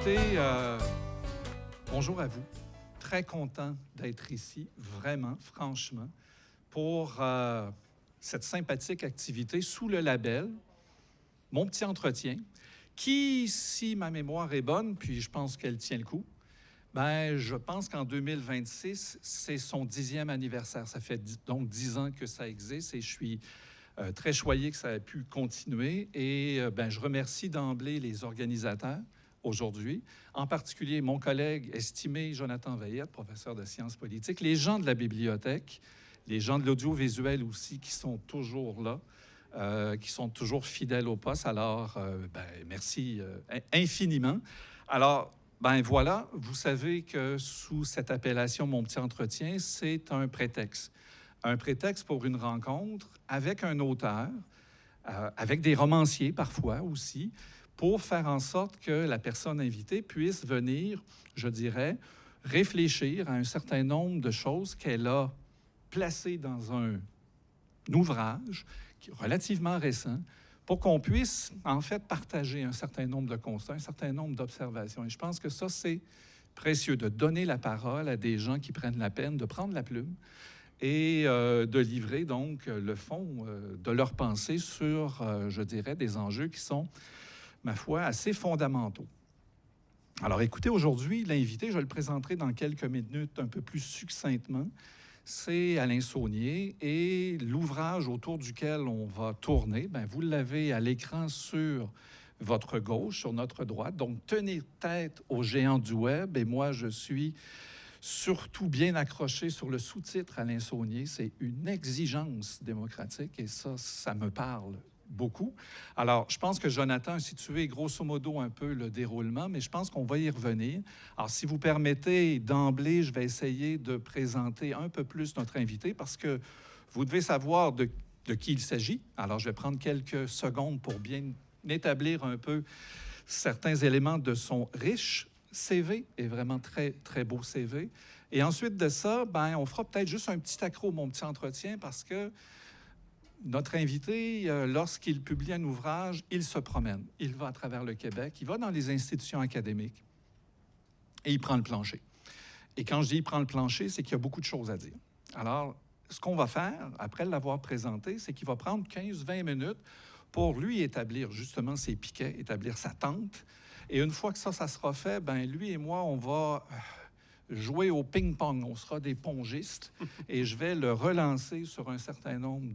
Écoutez, bonjour à vous. Très content d'être ici, vraiment, franchement, pour cette sympathique activité sous le label Mon Petit Entretien, qui, si ma mémoire est bonne, puis je pense qu'elle tient le coup, ben, je pense qu'en 2026, c'est son 10e anniversaire. Ça fait donc 10 ans que ça existe et je suis très choyé que ça ait pu continuer. Et ben, je remercie d'emblée les organisateurs aujourd'hui, en particulier mon collègue estimé Jonathan Veillette, professeur de sciences politiques, les gens de la bibliothèque, les gens de l'audiovisuel aussi qui sont toujours là, qui sont toujours fidèles au poste. Alors, ben, merci infiniment. Alors, ben voilà, vous savez que sous cette appellation Mon Petit Entretien, c'est un prétexte. Un prétexte pour une rencontre avec un auteur, avec des romanciers parfois aussi, pour faire en sorte que la personne invitée puisse venir, je dirais, réfléchir à un certain nombre de choses qu'elle a placées dans un ouvrage qui est relativement récent, pour qu'on puisse, en fait, partager un certain nombre de constats, un certain nombre d'observations. Et je pense que ça, c'est précieux, de donner la parole à des gens qui prennent la peine de prendre la plume et de livrer, donc, le fond de leur pensée sur, je dirais, des enjeux qui sont, ma foi, assez fondamentaux. Alors, écoutez, aujourd'hui, l'invité, je le présenterai dans quelques minutes un peu plus succinctement, c'est Alain Saunier et l'ouvrage autour duquel on va tourner, bien, vous l'avez à l'écran sur votre gauche, sur notre droite. Donc, tenez tête aux géants du web. Et moi, je suis surtout bien accroché sur le sous-titre Alain Saunier. C'est une exigence démocratique et ça me parle beaucoup. Alors, je pense que Jonathan a situé grosso modo un peu le déroulement, mais je pense qu'on va y revenir. Alors, si vous permettez, d'emblée, je vais essayer de présenter un peu plus notre invité parce que vous devez savoir de qui il s'agit. Alors, je vais prendre quelques secondes pour bien établir un peu certains éléments de son riche CV, et vraiment très, très beau CV. Et ensuite de ça, ben, on fera peut-être juste un petit accro, Mon Petit Entretien, parce que notre invité, lorsqu'il publie un ouvrage, il se promène. Il va à travers le Québec, il va dans les institutions académiques et il prend le plancher. Et quand je dis il prend le plancher, c'est qu'il y a beaucoup de choses à dire. Alors, ce qu'on va faire, après l'avoir présenté, c'est qu'il va prendre 15-20 minutes pour lui établir justement ses piquets, établir sa tente. Et une fois que ça sera fait, ben lui et moi, on va jouer au ping-pong. On sera des pongistes et je vais le relancer sur un certain nombre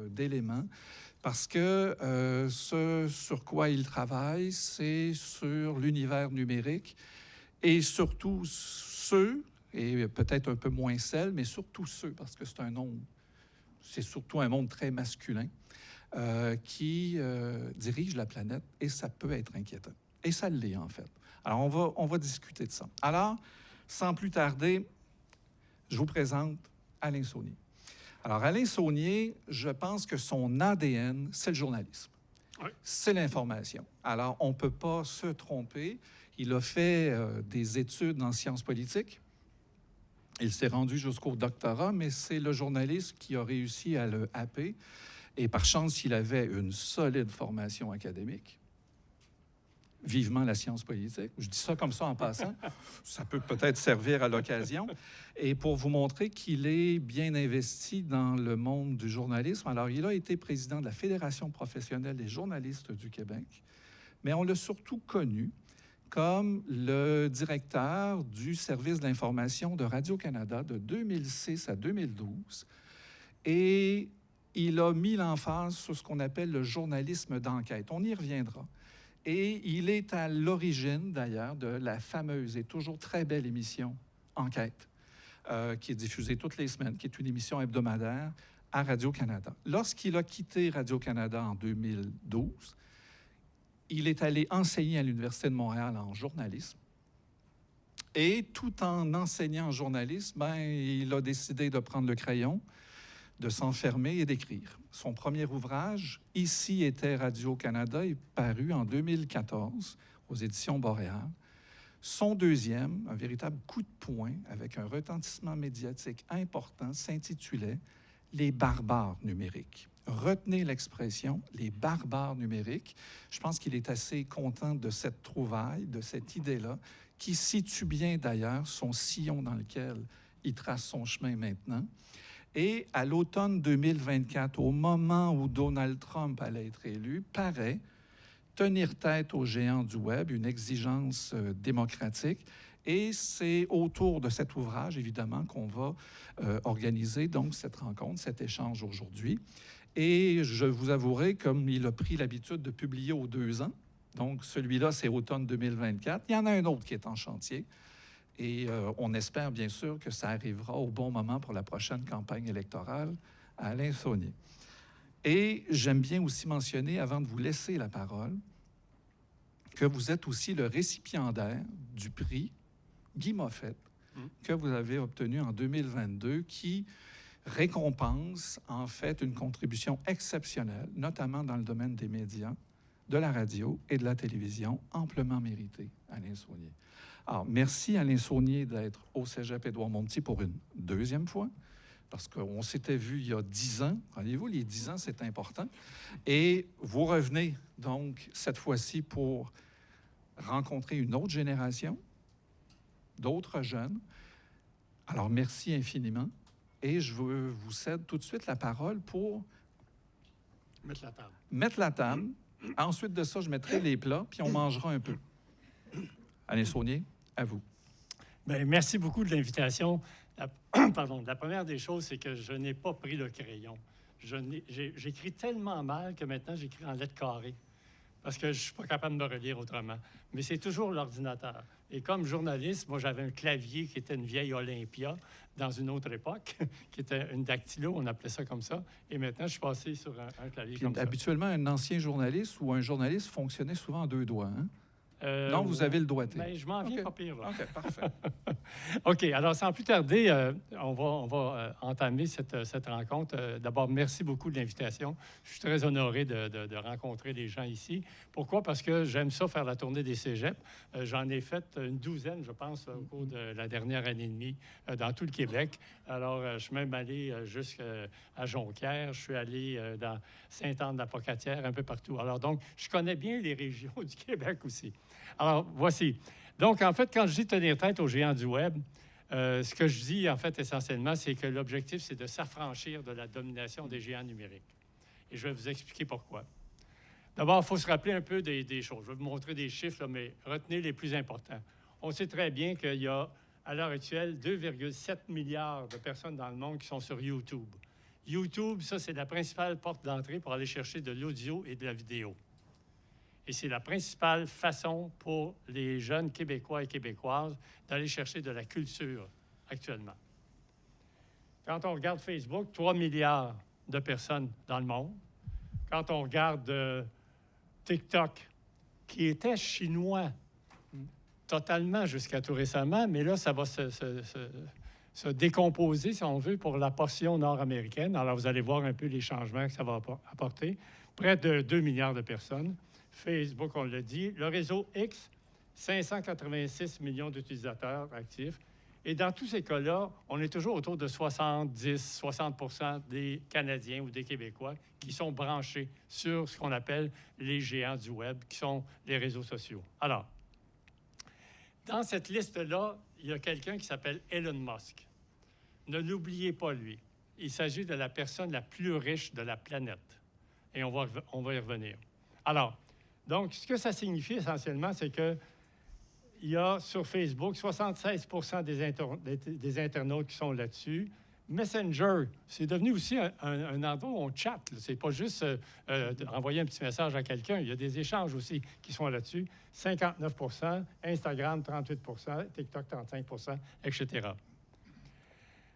d'éléments parce que ce sur quoi il travaille, c'est sur l'univers numérique et surtout ceux, et peut-être un peu moins celles, mais surtout ceux, parce que c'est surtout un monde très masculin qui dirige la planète et ça peut être inquiétant. Et ça l'est, en fait. Alors, on va discuter de ça. Alors, sans plus tarder, je vous présente Alain Saunier. Alors, Alain Saunier, je pense que son ADN, c'est le journalisme. Oui. C'est l'information. Alors, on ne peut pas se tromper. Il a fait des études en sciences politiques. Il s'est rendu jusqu'au doctorat, mais c'est le journaliste qui a réussi à le happer. Et par chance, il avait une solide formation académique. Vivement la science politique. Je dis ça comme ça en passant. Ça peut peut-être servir à l'occasion. Et pour vous montrer qu'il est bien investi dans le monde du journalisme, alors il a été président de la Fédération professionnelle des journalistes du Québec, mais on l'a surtout connu comme le directeur du service de l'information de Radio-Canada de 2006 à 2012. Et il a mis l'emphase sur ce qu'on appelle le journalisme d'enquête. On y reviendra. Et il est à l'origine, d'ailleurs, de la fameuse et toujours très belle émission Enquête, qui est diffusée toutes les semaines, qui est une émission hebdomadaire à Radio-Canada. Lorsqu'il a quitté Radio-Canada en 2012, il est allé enseigner à l'Université de Montréal en journalisme. Et tout en enseignant en journalisme, ben, il a décidé de prendre le crayon, de s'enfermer et d'écrire. Son premier ouvrage, Ici était Radio-Canada, est paru en 2014 aux éditions Boréal. Son deuxième, un véritable coup de poing avec un retentissement médiatique important, s'intitulait « Les barbares numériques ». Retenez l'expression « les barbares numériques ». Je pense qu'il est assez content de cette trouvaille, de cette idée-là, qui situe bien d'ailleurs son sillon dans lequel il trace son chemin maintenant. Et à l'automne 2024, au moment où Donald Trump allait être élu, paraît tenir tête aux géants du Web, une exigence démocratique. Et c'est autour de cet ouvrage, évidemment, qu'on va organiser donc cette rencontre, cet échange aujourd'hui. Et je vous avouerai, comme il a pris l'habitude de publier aux 2 ans, donc celui-là, c'est automne 2024, il y en a un autre qui est en chantier. Et on espère bien sûr que ça arrivera au bon moment pour la prochaine campagne électorale à Alain Saunier. Et j'aime bien aussi mentionner, avant de vous laisser la parole, que vous êtes aussi le récipiendaire du prix Guy Moffett que vous avez obtenu en 2022, qui récompense en fait une contribution exceptionnelle, notamment dans le domaine des médias, de la radio et de la télévision, amplement méritée, Alain Saunier. Alors, merci Alain Saunier d'être au Cégep Édouard-Montpetit pour une 2e fois, parce qu'on s'était vu il y a 10 ans. Rendez-vous, les 10 ans, c'est important. Et vous revenez donc cette fois-ci pour rencontrer une autre génération, d'autres jeunes. Alors, merci infiniment. Et je vous cède tout de suite la parole pour mettre la table. Ensuite de ça, je mettrai les plats, puis on mangera un peu. Alain Saunier, à vous. Bien, merci beaucoup de l'invitation. La première des choses, c'est que je n'ai pas pris le crayon. J'écris tellement mal que maintenant, j'écris en lettres carrées, parce que je ne suis pas capable de me relire autrement. Mais c'est toujours l'ordinateur. Et comme journaliste, moi, j'avais un clavier qui était une vieille Olympia dans une autre époque, qui était une dactylo, on appelait ça comme ça. Et maintenant, je suis passé sur un clavier comme ça. Habituellement, un ancien journaliste ou un journaliste fonctionnait souvent en 2 doigts, hein? Non, vous avez le doigté. Bien, je m'en viens pas pire, là. OK, parfait. OK, alors sans plus tarder, on va entamer cette rencontre. D'abord, merci beaucoup de l'invitation. Je suis très honoré de rencontrer les gens ici. Pourquoi? Parce que j'aime ça, faire la tournée des cégeps. J'en ai fait une 12aine, je pense, au cours de la dernière année et demie, dans tout le Québec. Alors, je suis même allé jusqu'à Jonquière. Je suis allé dans Sainte-Anne-de-la-Pocatière, un peu partout. Alors, donc, je connais bien les régions du Québec aussi. Alors, voici. Donc, en fait, quand je dis tenir tête aux géants du Web, ce que je dis, en fait, essentiellement, c'est que l'objectif, c'est de s'affranchir de la domination des géants numériques. Et je vais vous expliquer pourquoi. D'abord, il faut se rappeler un peu des choses. Je vais vous montrer des chiffres, là, mais retenez les plus importants. On sait très bien qu'il y a, à l'heure actuelle, 2,7 milliards de personnes dans le monde qui sont sur YouTube. YouTube, ça, c'est la principale porte d'entrée pour aller chercher de l'audio et de la vidéo. Et c'est la principale façon pour les jeunes Québécois et Québécoises d'aller chercher de la culture actuellement. Quand on regarde Facebook, 3 milliards de personnes dans le monde. Quand on regarde TikTok, qui était chinois totalement jusqu'à tout récemment, mais là, ça va se décomposer, si on veut, pour la portion nord-américaine. Alors, vous allez voir un peu les changements que ça va apporter. Près de 2 milliards de personnes. Facebook, on l'a dit. Le réseau X, 586 millions d'utilisateurs actifs. Et dans tous ces cas-là, on est toujours autour de 70-60 des Canadiens ou des Québécois qui sont branchés sur ce qu'on appelle les géants du Web, qui sont les réseaux sociaux. Alors, dans cette liste-là, il y a quelqu'un qui s'appelle Elon Musk. Ne l'oubliez pas, lui. Il s'agit de la personne la plus riche de la planète. Et on va y revenir. Alors, donc, ce que ça signifie essentiellement, c'est que il y a sur Facebook 76 des internautes qui sont là-dessus. Messenger, c'est devenu aussi un endroit où on chatte. C'est pas juste envoyer un petit message à quelqu'un. Il y a des échanges aussi qui sont là-dessus. 59 Instagram, 38 TikTok, 35 etc.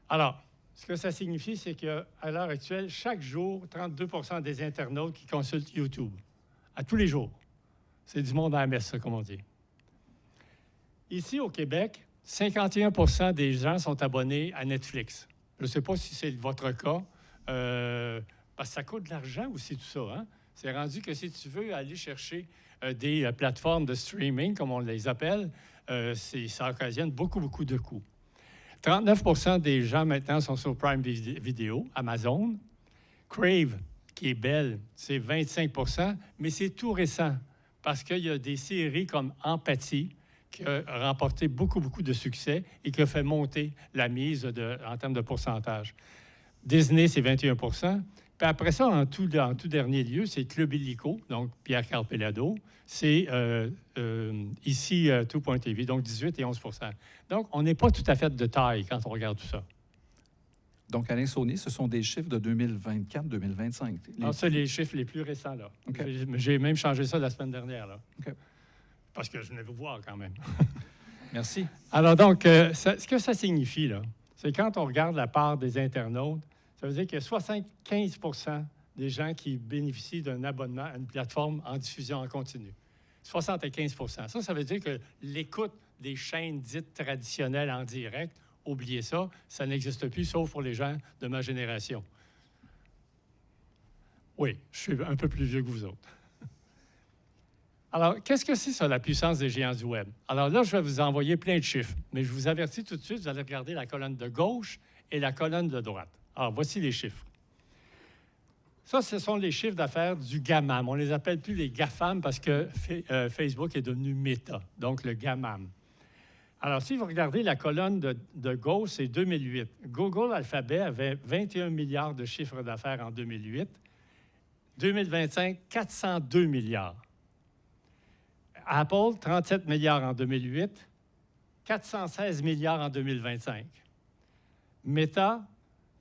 Alors, ce que ça signifie, c'est qu'à l'heure actuelle, chaque jour, 32 des internautes qui consultent YouTube. À tous les jours. C'est du monde à la messe, ça, comme on dit. Ici, au Québec, 51 des gens sont abonnés à Netflix. Je ne sais pas si c'est votre cas, parce que ça coûte de l'argent aussi, tout ça. Hein? C'est rendu que si tu veux aller chercher des plateformes de streaming, comme on les appelle, ça occasionne beaucoup de coûts. 39 des gens maintenant sont sur Prime Video, Amazon. Crave, qui est belle, c'est 25 %, mais c'est tout récent parce qu'il y a des séries comme Empathie qui a remporté beaucoup, beaucoup de succès et qui a fait monter la mise en termes de pourcentage. Disney, c'est 21 %. Puis après ça, en tout dernier lieu, c'est Club Illico, donc Pierre Carpellado. C'est ici Tout.tv, donc 18 et 11 %. Donc, on n'est pas tout à fait de taille quand on regarde tout ça. Donc, Alain Saunier, ce sont des chiffres de 2024-2025. C'est les chiffres les plus récents, là. Okay. J'ai même changé ça la semaine dernière, là. Okay. Parce que je venais vous voir quand même. Merci. Alors donc, ce que ça signifie, là, c'est quand on regarde la part des internautes, ça veut dire qu'il y a 75 % des gens qui bénéficient d'un abonnement à une plateforme en diffusion en continu. 75 % Ça veut dire que l'écoute des chaînes dites traditionnelles en direct, oubliez ça, ça n'existe plus, sauf pour les gens de ma génération. Oui, je suis un peu plus vieux que vous autres. Alors, qu'est-ce que c'est ça, la puissance des géants du Web? Alors là, je vais vous envoyer plein de chiffres, mais je vous avertis tout de suite, vous allez regarder la colonne de gauche et la colonne de droite. Alors, voici les chiffres. Ça, ce sont les chiffres d'affaires du GAMAM. On ne les appelle plus les GAFAM parce que Facebook est devenu Meta, donc le GAMAM. Alors, si vous regardez la colonne de gauche, c'est 2008. Google Alphabet avait 21 milliards de chiffres d'affaires en 2008. 2025, 402 milliards. Apple, 37 milliards en 2008, 416 milliards en 2025. Meta,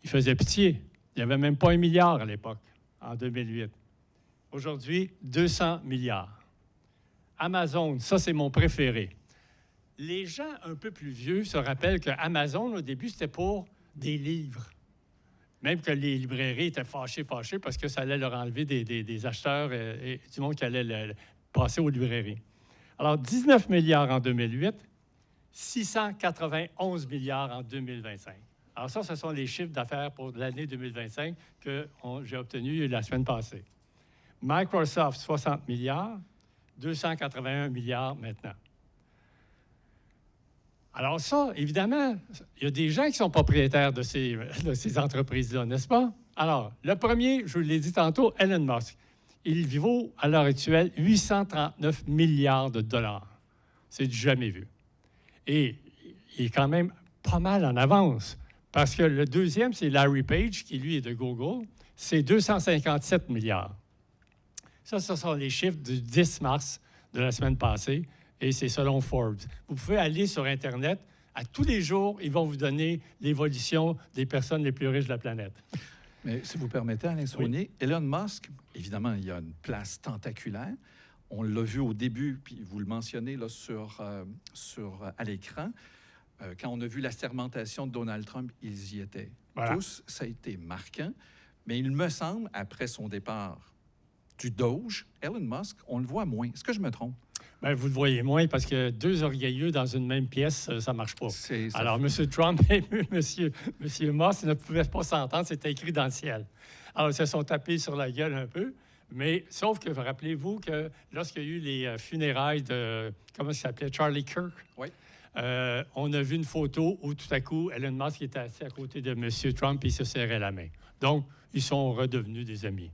il faisait pitié. Il n'y avait même pas 1 milliard à l'époque, en 2008. Aujourd'hui, 200 milliards. Amazon, ça, c'est mon préféré. Les gens un peu plus vieux se rappellent qu'Amazon, au début, c'était pour des livres. Même que les librairies étaient fâchées parce que ça allait leur enlever des acheteurs et du monde qui allait passer aux librairies. Alors, 19 milliards en 2008, 691 milliards en 2025. Alors ça, ce sont les chiffres d'affaires pour l'année 2025 que j'ai obtenus la semaine passée. Microsoft, 60 milliards, 281 milliards maintenant. Alors ça, évidemment, il y a des gens qui sont propriétaires de ces entreprises-là, n'est-ce pas? Alors, le premier, je vous l'ai dit tantôt, Elon Musk. Il vaut, à l'heure actuelle, 839 milliards de dollars. C'est du jamais vu. Et il est quand même pas mal en avance, parce que le deuxième, c'est Larry Page, qui, lui, est de Google. C'est 257 milliards. Ça, ce sont les chiffres du 10 mars de la semaine passée, et c'est selon Forbes. Vous pouvez aller sur Internet. À tous les jours, ils vont vous donner l'évolution des personnes les plus riches de la planète. Mais si vous permettez, Alain Saunier, oui. Elon Musk, évidemment, il y a une place tentaculaire. On l'a vu au début, puis vous le mentionnez là, à l'écran. Quand on a vu la sermentation de Donald Trump, ils y étaient tous. Ça a été marquant. Mais il me semble, après son départ du Doge, Elon Musk, on le voit moins. Est-ce que je me trompe? Bien, vous le voyez moins parce que deux orgueilleux dans une même pièce, ça ne marche pas. Alors, M. Trump et M. Musk ne pouvaient pas s'entendre. C'était écrit dans le ciel. Alors, ils se sont tapés sur la gueule un peu. Mais sauf que, rappelez-vous que lorsqu'il y a eu les funérailles de, comment ça s'appelait, Charlie Kirk, oui. On a vu une photo où tout à coup, Elon Musk était assis à côté de M. Trump et il se serrait la main. Donc, ils sont redevenus des amis.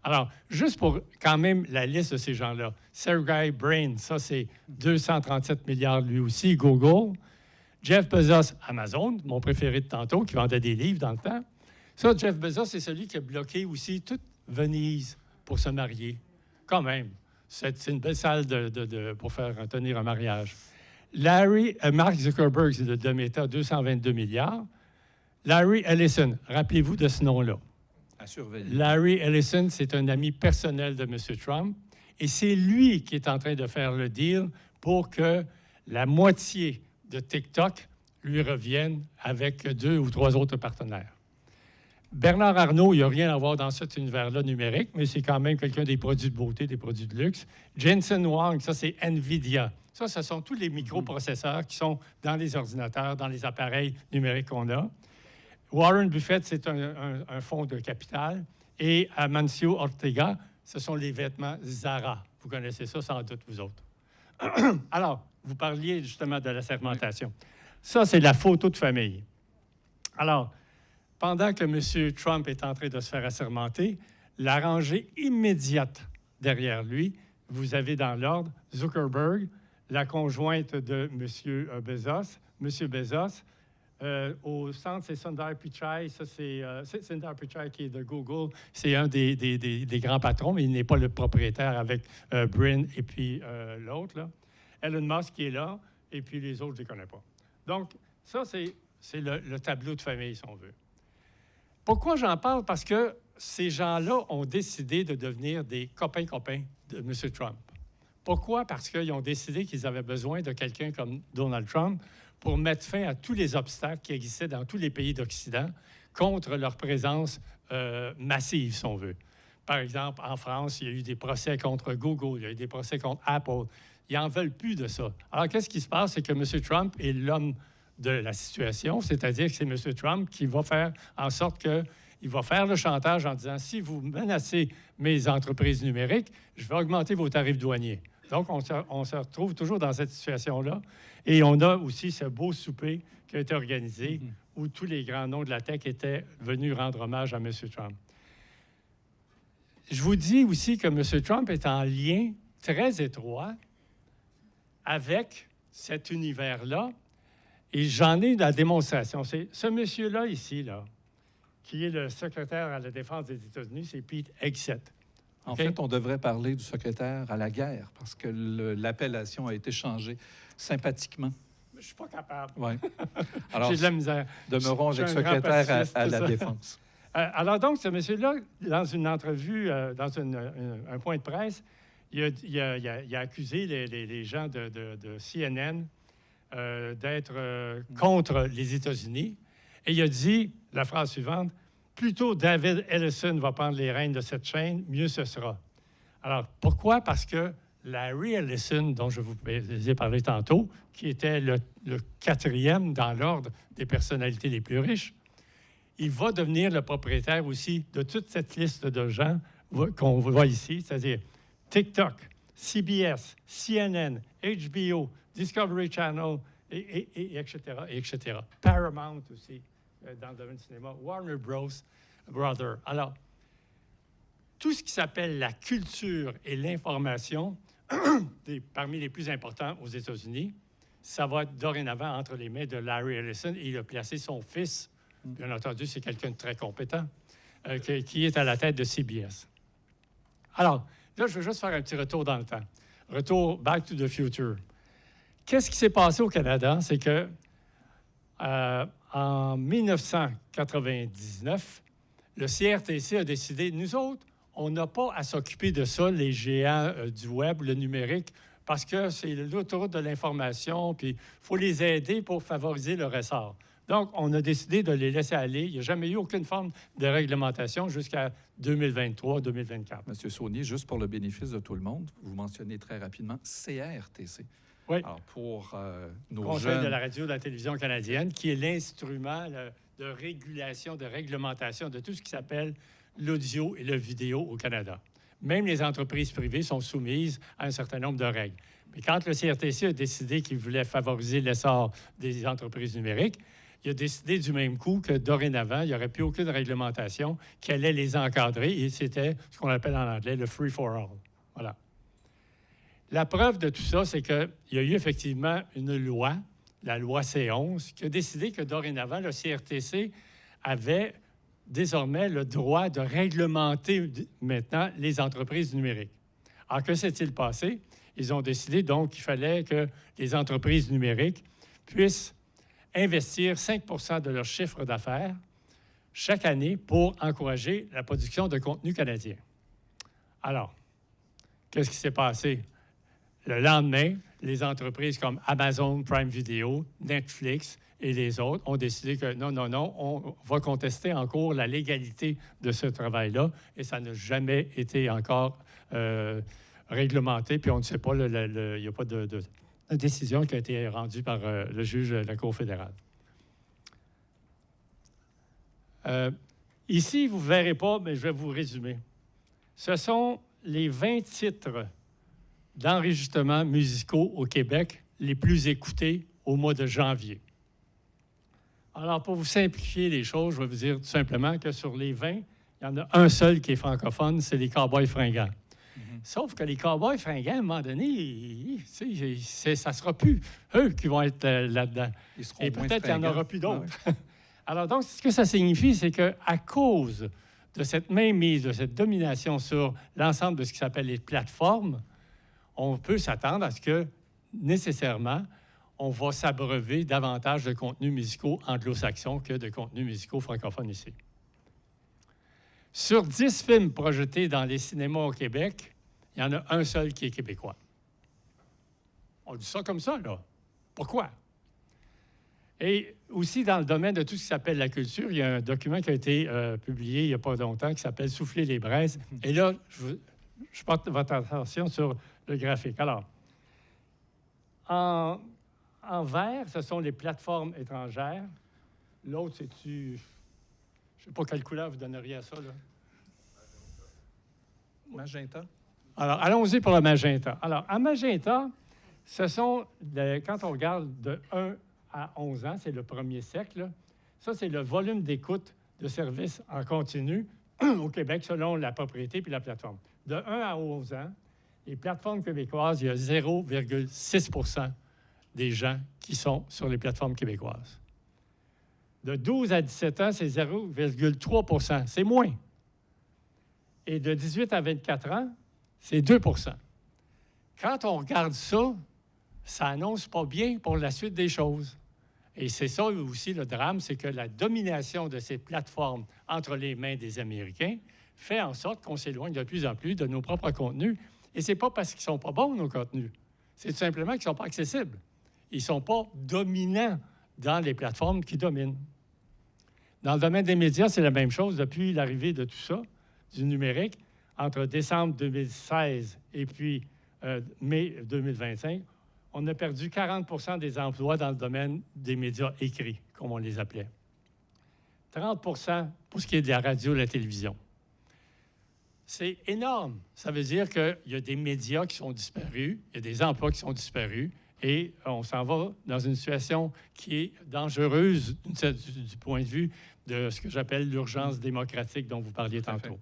Alors, juste pour quand même la liste de ces gens-là, Sergey Brin, ça c'est 237 milliards lui aussi, Google. Jeff Bezos, Amazon, mon préféré de tantôt, qui vendait des livres dans le temps. Ça, Jeff Bezos, c'est celui qui a bloqué aussi toute Venise pour se marier. Quand même, c'est une belle salle pour faire tenir un mariage. Mark Zuckerberg, c'est de Meta, 222 milliards. Larry Ellison, rappelez-vous de ce nom-là. À surveiller. Larry Ellison, c'est un ami personnel de M. Trump. Et c'est lui qui est en train de faire le deal pour que la moitié de TikTok lui revienne avec 2 ou 3 autres partenaires. Bernard Arnault, il n'y a rien à voir dans cet univers-là numérique, mais c'est quand même quelqu'un des produits de beauté, des produits de luxe. Jensen Huang, ça, c'est NVIDIA. Ça, ce sont tous les microprocesseurs qui sont dans les ordinateurs, dans les appareils numériques qu'on a. Warren Buffett, c'est un fonds de capital. Et Amancio Ortega, ce sont les vêtements Zara. Vous connaissez ça sans doute, vous autres. Alors, vous parliez justement de la sermentation. Ça, c'est la photo de famille. Alors, pendant que M. Trump est en train de se faire assermenter, la rangée immédiate derrière lui, vous avez dans l'ordre Zuckerberg, la conjointe de M. Bezos, M. Bezos. Au centre, c'est Sundar Pichai. Ça, c'est Sundar Pichai qui est de Google. C'est un des grands patrons, mais il n'est pas le propriétaire avec Brin et puis l'autre. Là. Elon Musk qui est là, et puis les autres, je ne les connais pas. Donc, ça, c'est le tableau de famille, si on veut. Pourquoi j'en parle? Parce que ces gens-là ont décidé de devenir des copains-copains de M. Trump. Pourquoi? Parce qu'ils ont décidé qu'ils avaient besoin de quelqu'un comme Donald Trump pour mettre fin à tous les obstacles qui existaient dans tous les pays d'Occident contre leur présence massive, si on veut. Par exemple, en France, il y a eu des procès contre Google, il y a eu des procès contre Apple. Ils n'en veulent plus de ça. Alors, qu'est-ce qui se passe? C'est que M. Trump est l'homme de la situation, c'est-à-dire que c'est M. Trump qui va faire en sorte qu'il va faire le chantage en disant « Si vous menacez mes entreprises numériques, je vais augmenter vos tarifs douaniers. » Donc, on se retrouve toujours dans cette situation-là. Et on a aussi ce beau souper qui a été organisé où tous les grands noms de la tech étaient venus rendre hommage à M. Trump. Je vous dis aussi que M. Trump est en lien très étroit avec cet univers-là. Et j'en ai la démonstration. C'est ce monsieur-là ici, là, qui est le secrétaire à la Défense des États-Unis, c'est Pete Hegseth. En fait, on devrait parler du secrétaire à la guerre parce que l'appellation a été changée sympathiquement. Je ne suis pas capable. Oui. Alors, j'ai de la misère. Demeurons avec secrétaire à la Défense. Alors donc, ce monsieur-là, dans une entrevue, dans un point de presse, il a accusé les gens de CNN d'être contre les États-Unis. Et il a dit la phrase suivante, « Plutôt David Ellison va prendre les rênes de cette chaîne, mieux ce sera. » Alors, pourquoi? Parce que Larry Ellison, dont je vous ai parlé tantôt, qui était le quatrième dans l'ordre des personnalités les plus riches, il va devenir le propriétaire aussi de toute cette liste de gens qu'on voit ici, c'est-à-dire TikTok, CBS, CNN, HBO, Discovery Channel, et etc., etc. Paramount aussi, dans le domaine du cinéma, Warner Bros. Brother. Alors, tout ce qui s'appelle la culture et l'information, parmi les plus importants aux États-Unis, ça va être dorénavant entre les mains de Larry Ellison et il a placé son fils, bien entendu, c'est quelqu'un de très compétent, qui est à la tête de CBS. Alors, là, je veux juste faire un petit retour dans le temps. Retour Back to the Future. Qu'est-ce qui s'est passé au Canada? C'est que en 1999, le CRTC a décidé, nous autres, on n'a pas à s'occuper de ça, les géants du web, le numérique, parce que c'est l'autoroute de l'information, puis il faut les aider pour favoriser leur essor. Donc, on a décidé de les laisser aller. Il n'y a jamais eu aucune forme de réglementation jusqu'à 2023-2024. Monsieur Saunier, juste pour le bénéfice de tout le monde, vous mentionnez très rapidement CRTC. Oui. Alors, pour nos Conseil jeunes... de la radio et de la télévision canadienne, qui est l'instrument de régulation, de réglementation de tout ce qui s'appelle l'audio et le vidéo au Canada. Même les entreprises privées sont soumises à un certain nombre de règles. Mais quand le CRTC a décidé qu'il voulait favoriser l'essor des entreprises numériques, il a décidé du même coup que dorénavant, il n'y aurait plus aucune réglementation qui allait les encadrer, et c'était ce qu'on appelle en anglais le « free for all ». Voilà. La preuve de tout ça, c'est qu'il y a eu effectivement une loi, la loi C11, qui a décidé que dorénavant, le CRTC avait désormais le droit de réglementer maintenant les entreprises numériques. Alors, que s'est-il passé? Ils ont décidé donc qu'il fallait que les entreprises numériques puissent investir 5 % de leur chiffre d'affaires chaque année pour encourager la production de contenu canadien. Alors, qu'est-ce qui s'est passé? Le lendemain, les entreprises comme Amazon Prime Video, Netflix et les autres ont décidé que non, on va contester en cours la légalité de ce travail-là et ça n'a jamais été encore réglementé. Puis on ne sait pas, il n'y a pas de décision qui a été rendue par le juge de la Cour fédérale. Ici, vous ne verrez pas, mais je vais vous résumer. Ce sont les 20 titres d'enregistrements musicaux au Québec les plus écoutés au mois de janvier. Alors, pour vous simplifier les choses, je vais vous dire tout simplement que sur les 20, il y en a un seul qui est francophone, c'est les Cowboys fringants. Sauf que les Cowboys fringants, à un moment donné, ça ne sera plus eux qui vont être là-dedans. Et peut-être qu'il n'y en aura plus d'autres. Ouais. Alors donc, ce que ça signifie, c'est qu'à cause de cette mainmise, de cette domination sur l'ensemble de ce qui s'appelle les plateformes, on peut s'attendre à ce que, nécessairement, on va s'abreuver davantage de contenus musicaux anglo-saxons que de contenus musicaux francophones ici. Sur 10 films projetés dans les cinémas au Québec, il y en a un seul qui est québécois. On dit ça comme ça, là. Pourquoi? Et aussi, dans le domaine de tout ce qui s'appelle la culture, il y a un document qui a été publié il n'y a pas longtemps qui s'appelle « Souffler les braises ». Et là, je porte votre attention sur le graphique. Alors, en vert, ce sont les plateformes étrangères. L'autre, c'est-tu... Je ne sais pas quelle couleur vous donneriez à ça, là. Magenta. Alors, allons-y pour le magenta. Alors, en magenta, ce sont, quand on regarde de 1 à 11 ans, c'est le premier siècle, ça, c'est le volume d'écoute de services en continu au Québec selon la propriété puis la plateforme. De 1 à 11 ans, les plateformes québécoises, il y a 0,6 % des gens qui sont sur les plateformes québécoises. De 12 à 17 ans, c'est 0,3 %. C'est moins. Et de 18 à 24 ans, c'est 2 %. Quand on regarde ça, ça annonce pas bien pour la suite des choses. Et c'est ça aussi le drame, c'est que la domination de ces plateformes entre les mains des Américains fait en sorte qu'on s'éloigne de plus en plus de nos propres contenus. Et c'est pas parce qu'ils sont pas bons, nos contenus. C'est tout simplement qu'ils sont pas accessibles. Ils sont pas dominants dans les plateformes qui dominent. Dans le domaine des médias, c'est la même chose. Depuis l'arrivée de tout ça, du numérique, entre décembre 2016 et puis mai 2025, on a perdu 40 % des emplois dans le domaine des médias écrits, comme on les appelait. 30 % pour ce qui est de la radio et la télévision. C'est énorme. Ça veut dire qu'il y a des médias qui sont disparus, il y a des emplois qui sont disparus, et on s'en va dans une situation qui est dangereuse du point de vue de ce que j'appelle l'urgence démocratique dont vous parliez tantôt.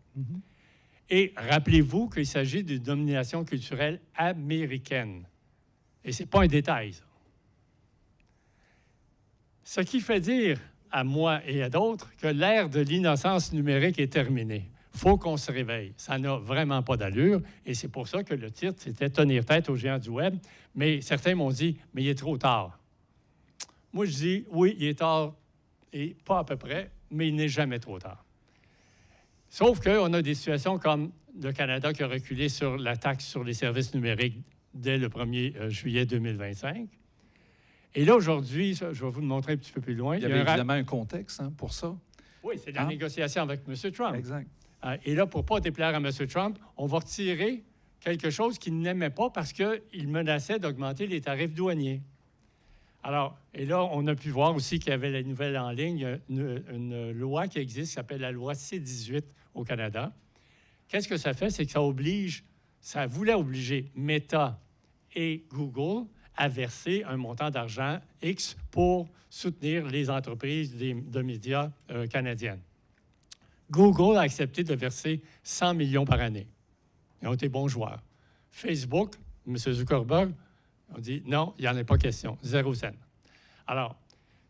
Et rappelez-vous qu'il s'agit d'une domination culturelle américaine. Et ce n'est pas un détail, ça. Ce qui fait dire à moi et à d'autres que l'ère de l'innocence numérique est terminée. Il faut qu'on se réveille. Ça n'a vraiment pas d'allure. Et c'est pour ça que le titre, c'était « Tenir tête aux géants du Web ». Mais certains m'ont dit « Mais il est trop tard ». Moi, je dis « Oui, il est tard, et pas à peu près, mais il n'est jamais trop tard ». Sauf qu'on a des situations comme le Canada qui a reculé sur la taxe sur les services numériques dès le 1er juillet 2025. Et là, aujourd'hui, je vais vous le montrer un petit peu plus loin. Il y avait évidemment un contexte pour ça. Oui, c'est la négociation avec M. Trump. Exact. Et là, pour ne pas déplaire à M. Trump, on va retirer quelque chose qu'il n'aimait pas parce qu'il menaçait d'augmenter les tarifs douaniers. Alors, et là, on a pu voir aussi qu'il y avait la nouvelle en ligne, une loi qui existe qui s'appelle la loi C-18 au Canada. Qu'est-ce que ça fait? C'est que ça voulait obliger Meta et Google à verser un montant d'argent X pour soutenir les entreprises de médias canadiennes. Google a accepté de verser 100 millions par année. Ils ont été bons joueurs. Facebook, M. Zuckerberg, on dit non, il n'y en a pas question, 0 cent. Alors,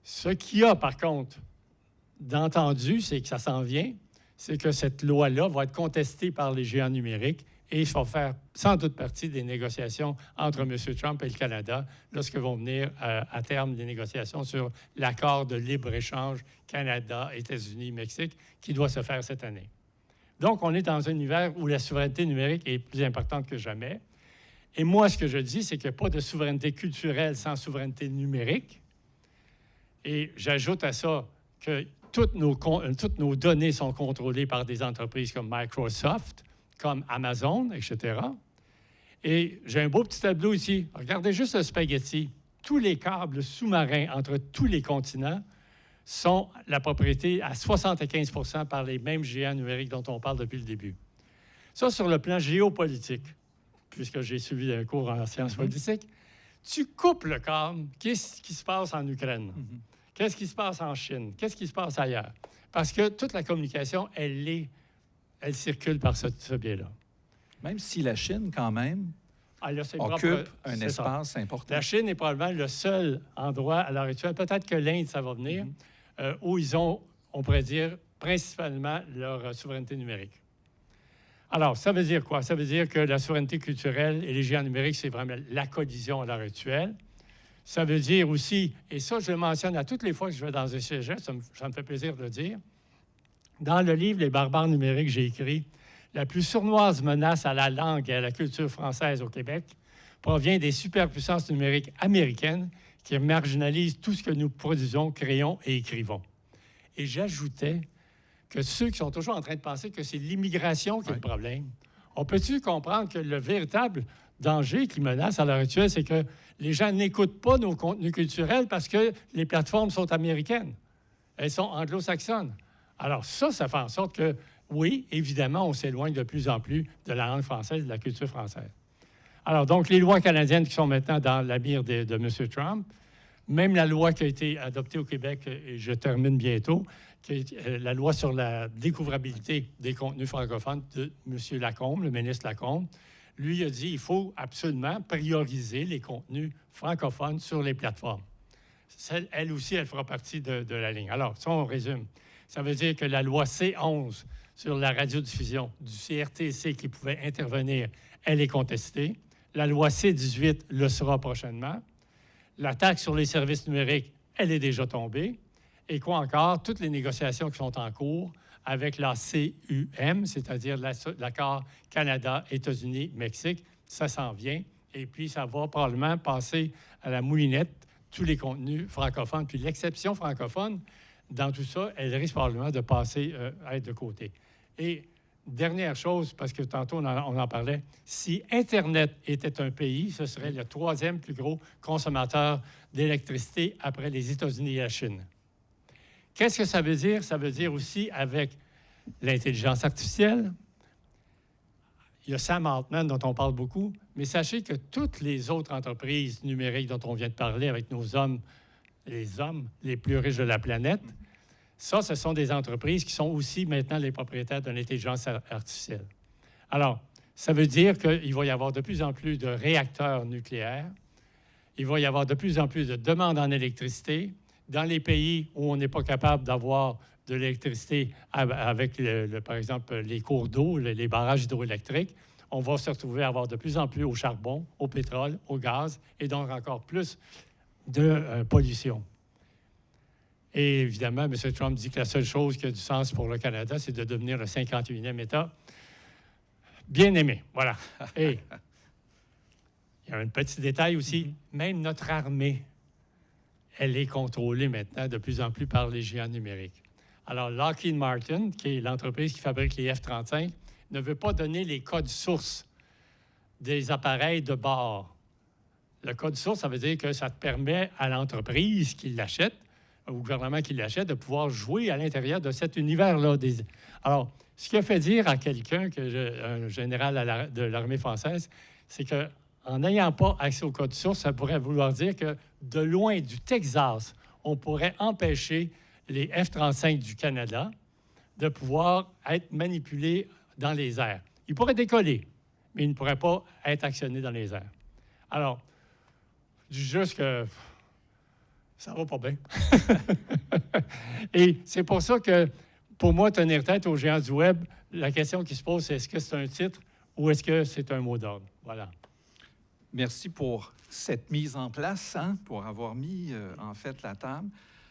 ce qu'il y a par contre d'entendu, c'est que ça s'en vient, c'est que cette loi-là va être contestée par les géants numériques et ça va faire sans doute partie des négociations entre M. Trump et le Canada lorsque vont venir à terme des négociations sur l'accord de libre-échange Canada, États-Unis, Mexique qui doit se faire cette année. Donc, on est dans un univers où la souveraineté numérique est plus importante que jamais. Et moi, ce que je dis, c'est qu'il n'y a pas de souveraineté culturelle sans souveraineté numérique. Et j'ajoute à ça que toutes nos données sont contrôlées par des entreprises comme Microsoft, comme Amazon, etc. Et j'ai un beau petit tableau ici. Regardez juste le spaghetti. Tous les câbles sous-marins entre tous les continents sont la propriété à 75 % par les mêmes géants numériques dont on parle depuis le début. Ça, sur le plan géopolitique, puisque j'ai suivi un cours en sciences politiques, tu coupes le câble. Qu'est-ce qui se passe en Ukraine? Qu'est-ce qui se passe en Chine? Qu'est-ce qui se passe ailleurs? Parce que toute la communication, elle est elle circule par ce biais-là. Même si la Chine, quand même, occupe un espace important. La Chine est probablement le seul endroit à l'heure actuelle, peut-être que l'Inde, ça va venir, où ils ont, on pourrait dire, principalement leur souveraineté numérique. Alors, ça veut dire quoi? Ça veut dire que la souveraineté culturelle et les géants numériques, c'est vraiment la collision à l'heure actuelle. Ça veut dire aussi, et ça, je le mentionne à toutes les fois que je vais dans un sujet, ça me fait plaisir de le dire. Dans le livre « Les barbares numériques », j'ai écrit « La plus sournoise menace à la langue et à la culture française au Québec provient des superpuissances numériques américaines qui marginalisent tout ce que nous produisons, créons et écrivons. » Et j'ajoutais que ceux qui sont toujours en train de penser que c'est l'immigration qui est le problème, on peut-tu comprendre que le véritable danger qui menace à l'heure actuelle, c'est que les gens n'écoutent pas nos contenus culturels parce que les plateformes sont américaines. Elles sont anglo-saxonnes. Alors ça fait en sorte que, oui, évidemment, on s'éloigne de plus en plus de la langue française, de la culture française. Alors, donc, les lois canadiennes qui sont maintenant dans la mire de M. Trump, même la loi qui a été adoptée au Québec, et je termine bientôt, la loi sur la découvrabilité des contenus francophones de M. Lacombe, le ministre Lacombe, lui a dit qu'il faut absolument prioriser les contenus francophones sur les plateformes. Elle aussi, elle fera partie de la ligne. Alors, ça, on résume. Ça veut dire que la loi C11 sur la radiodiffusion du CRTC qui pouvait intervenir, elle est contestée. La loi C18 le sera prochainement. La taxe sur les services numériques, elle est déjà tombée. Et quoi encore? Toutes les négociations qui sont en cours avec la CUM, c'est-à-dire l'accord Canada, États-Unis, Mexique, ça s'en vient. Et puis, ça va probablement passer à la moulinette, tous les contenus francophones. Puis l'exception francophone, dans tout ça, elle risque probablement de passer à être de côté. Et dernière chose, parce que tantôt on en parlait, si Internet était un pays, ce serait le 3e plus gros consommateur d'électricité après les États-Unis et la Chine. Qu'est-ce que ça veut dire? Ça veut dire aussi avec l'intelligence artificielle. Il y a Sam Altman dont on parle beaucoup, mais sachez que toutes les autres entreprises numériques dont on vient de parler avec nos hommes, les hommes les plus riches de la planète, ça, ce sont des entreprises qui sont aussi maintenant les propriétaires de l'intelligence artificielle. Alors, ça veut dire qu'il va y avoir de plus en plus de réacteurs nucléaires, il va y avoir de plus en plus de demandes en électricité. Dans les pays où on n'est pas capable d'avoir de l'électricité avec, par exemple, les cours d'eau, les barrages hydroélectriques, on va se retrouver à avoir de plus en plus au charbon, au pétrole, au gaz, et donc encore plus de pollution. Et évidemment, M. Trump dit que la seule chose qui a du sens pour le Canada, c'est de devenir le 51e État. Bien aimé, voilà. Et il y a un petit détail aussi, même notre armée, elle est contrôlée maintenant de plus en plus par les géants numériques. Alors, Lockheed Martin, qui est l'entreprise qui fabrique les F-35, ne veut pas donner les codes sources des appareils de bord. Le code source, ça veut dire que ça te permet à l'entreprise qui l'achète, au gouvernement qui l'achète, de pouvoir jouer à l'intérieur de cet univers-là. Alors, ce qui a fait dire à quelqu'un, un général de l'armée française, c'est que en n'ayant pas accès au code source, ça pourrait vouloir dire que de loin du Texas, on pourrait empêcher les F-35 du Canada de pouvoir être manipulés dans les airs. Ils pourraient décoller, mais ils ne pourraient pas être actionnés dans les airs. Alors, je dis juste que ça va pas bien. Et c'est pour ça que, pour moi, tenir tête aux géants du Web, la question qui se pose, c'est est-ce que c'est un titre ou est-ce que c'est un mot d'ordre? Voilà. Merci pour cette mise en place, pour avoir mis en fait la table.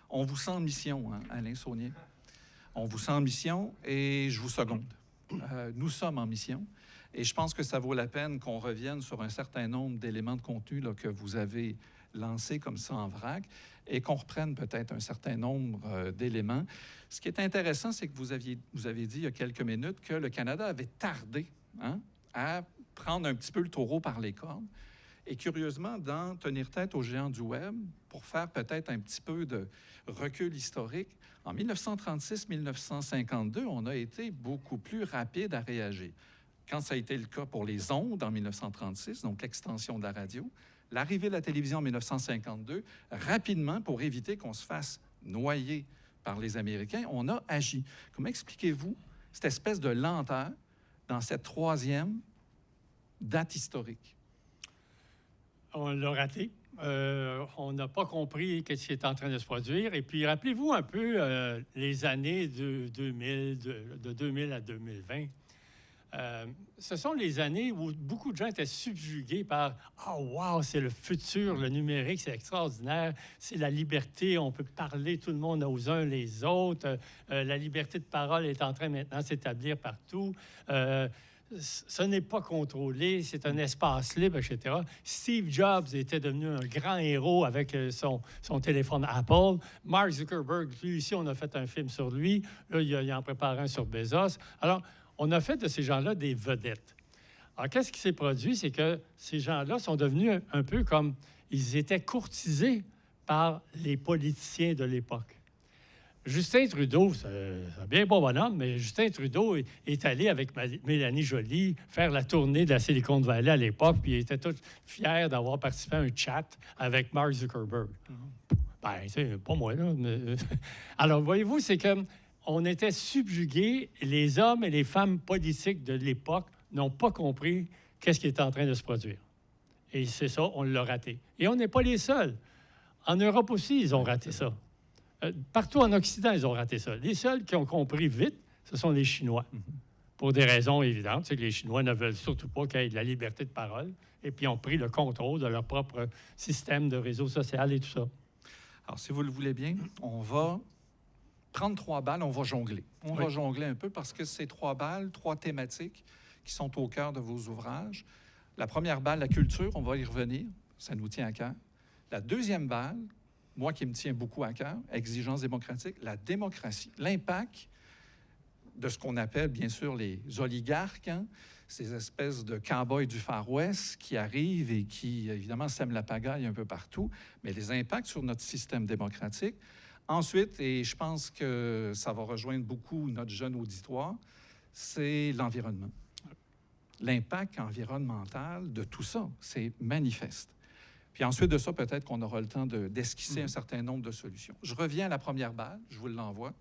On vous sent en mission, Alain Saunier. On vous sent en mission et je vous seconde. Nous sommes en mission et je pense que ça vaut la peine qu'on revienne sur un certain nombre d'éléments de contenu là, que vous avez lancés comme ça en vrac et qu'on reprenne peut-être un certain nombre d'éléments. Ce qui est intéressant, c'est que vous avez dit il y a quelques minutes que le Canada avait tardé à prendre un petit peu le taureau par les cornes. Et curieusement, d'en tenir tête aux géants du Web, pour faire peut-être un petit peu de recul historique, en 1936-1952, on a été beaucoup plus rapide à réagir. Quand ça a été le cas pour les ondes en 1936, donc l'extension de la radio, l'arrivée de la télévision en 1952, rapidement, pour éviter qu'on se fasse noyer par les Américains, on a agi. Comment expliquez-vous cette espèce de lenteur dans cette troisième date historique? On l'a raté. On n'a pas compris ce qui est en train de se produire. Et puis, rappelez-vous un peu les années de 2000 à 2020. Ce sont les années où beaucoup de gens étaient subjugués par « Ah, wow, c'est le futur, le numérique, c'est extraordinaire, c'est la liberté, on peut parler tout le monde aux uns les autres, la liberté de parole est en train maintenant de s'établir partout. Ce n'est pas contrôlé, c'est un espace libre, etc. » Steve Jobs était devenu un grand héros avec son téléphone Apple. Mark Zuckerberg, lui aussi, on a fait un film sur lui. Là, il en prépare un sur Bezos. Alors, on a fait de ces gens-là des vedettes. Alors, qu'est-ce qui s'est produit? C'est que ces gens-là sont devenus un peu comme... Ils étaient courtisés par les politiciens de l'époque. Justin Trudeau, c'est un bien bon bonhomme, mais Justin Trudeau est allé avec Mélanie Joly faire la tournée de la Silicon Valley à l'époque, puis il était tout fier d'avoir participé à un chat avec Mark Zuckerberg. Ben, c'est pas moi, là. Mais... Alors, voyez-vous, c'est que on était subjugués. Les hommes et les femmes politiques de l'époque n'ont pas compris qu'est-ce qui était en train de se produire. Et c'est ça, on l'a raté. Et on n'est pas les seuls. En Europe aussi, ils ont raté ça. Partout en Occident, ils ont raté ça. Les seuls qui ont compris vite, ce sont les Chinois. Pour des raisons évidentes. C'est que les Chinois ne veulent surtout pas qu'il y ait de la liberté de parole. Et puis, ont pris le contrôle de leur propre système de réseau social et tout ça. Alors, si vous le voulez bien, on va prendre 3 balles, on va jongler. On va jongler un peu parce que c'est 3 balles, 3 thématiques qui sont au cœur de vos ouvrages. La première balle, la culture, on va y revenir. Ça nous tient à cœur. La deuxième balle, moi qui me tient beaucoup à cœur, exigence démocratique, la démocratie, l'impact de ce qu'on appelle, bien sûr, les oligarques, hein, ces espèces de cow-boys du Far West qui arrivent et qui, évidemment, sèment la pagaille un peu partout, mais les impacts sur notre système démocratique. Ensuite, et je pense que ça va rejoindre beaucoup notre jeune auditoire, c'est l'environnement. L'impact environnemental de tout ça, c'est manifeste. Puis ensuite de ça, peut-être qu'on aura le temps d'esquisser un certain nombre de solutions. Je reviens à la première balle, je vous l'envoie.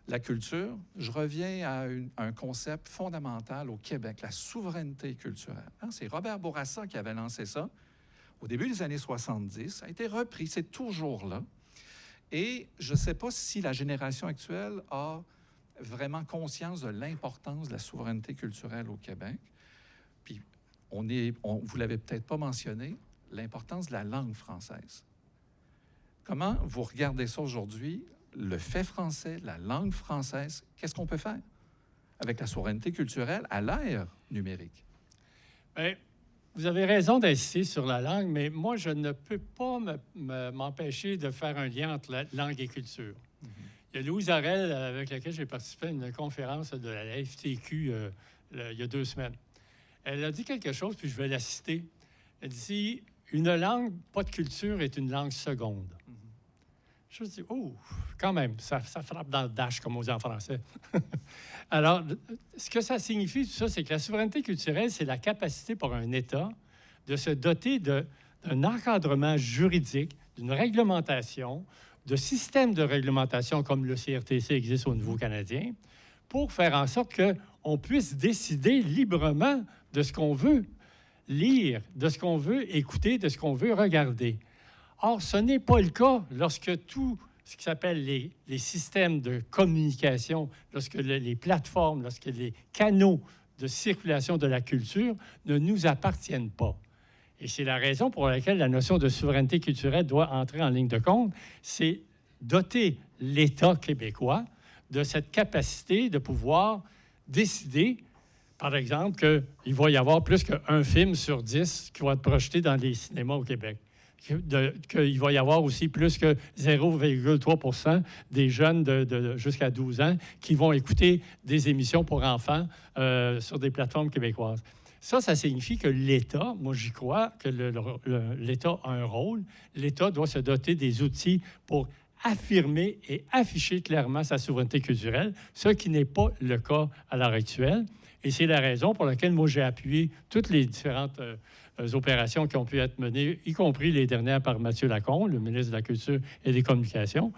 La culture, je reviens à un concept fondamental au Québec, la souveraineté culturelle. Hein, c'est Robert Bourassa qui avait lancé ça au début des années 70. Ça a été repris, c'est toujours là. Et je ne sais pas si la génération actuelle a vraiment conscience de l'importance de la souveraineté culturelle au Québec. Puis, vous l'avez peut-être pas mentionné, l'importance de la langue française. Comment vous regardez ça aujourd'hui, le fait français, la langue française, qu'est-ce qu'on peut faire avec la souveraineté culturelle à l'ère numérique? Bien, vous avez raison d'insister sur la langue, mais moi, je ne peux pas m'empêcher de faire un lien entre la langue et culture. Il y a Louise Arel, avec laquelle j'ai participé à une conférence de la FTQ il y a 2 semaines. Elle a dit quelque chose, puis je vais la citer. Elle dit « Une langue, pas de culture, est une langue seconde. » Je me dis « Oh, quand même, ça frappe dans le dash, comme on dit en français. » Alors, ce que ça signifie, tout ça, c'est que la souveraineté culturelle, c'est la capacité pour un État de se doter d'un encadrement juridique, d'une réglementation, de systèmes de réglementation comme le CRTC existe au niveau canadien, pour faire en sorte qu'on puisse décider librement de ce qu'on veut lire, de ce qu'on veut écouter, de ce qu'on veut regarder. Or, ce n'est pas le cas lorsque tout ce qui s'appelle les systèmes de communication, lorsque les plateformes, lorsque les canaux de circulation de la culture ne nous appartiennent pas. Et c'est la raison pour laquelle la notion de souveraineté culturelle doit entrer en ligne de compte, c'est doter l'État québécois de cette capacité de pouvoir décider, par exemple, qu'il va y avoir plus qu'un film sur 10 qui va être projeté dans les cinémas au Québec. Qu'il va y avoir aussi plus que 0,3 % des jeunes de jusqu'à 12 ans qui vont écouter des émissions pour enfants sur des plateformes québécoises. Ça signifie que l'État, moi j'y crois, que l'État a un rôle. L'État doit se doter des outils pour affirmer et afficher clairement sa souveraineté culturelle, ce qui n'est pas le cas à l'heure actuelle. Et c'est la raison pour laquelle moi j'ai appuyé toutes les différentes opérations qui ont pu être menées, y compris les dernières par Mathieu Lacombe, le ministre de la Culture et des Communications,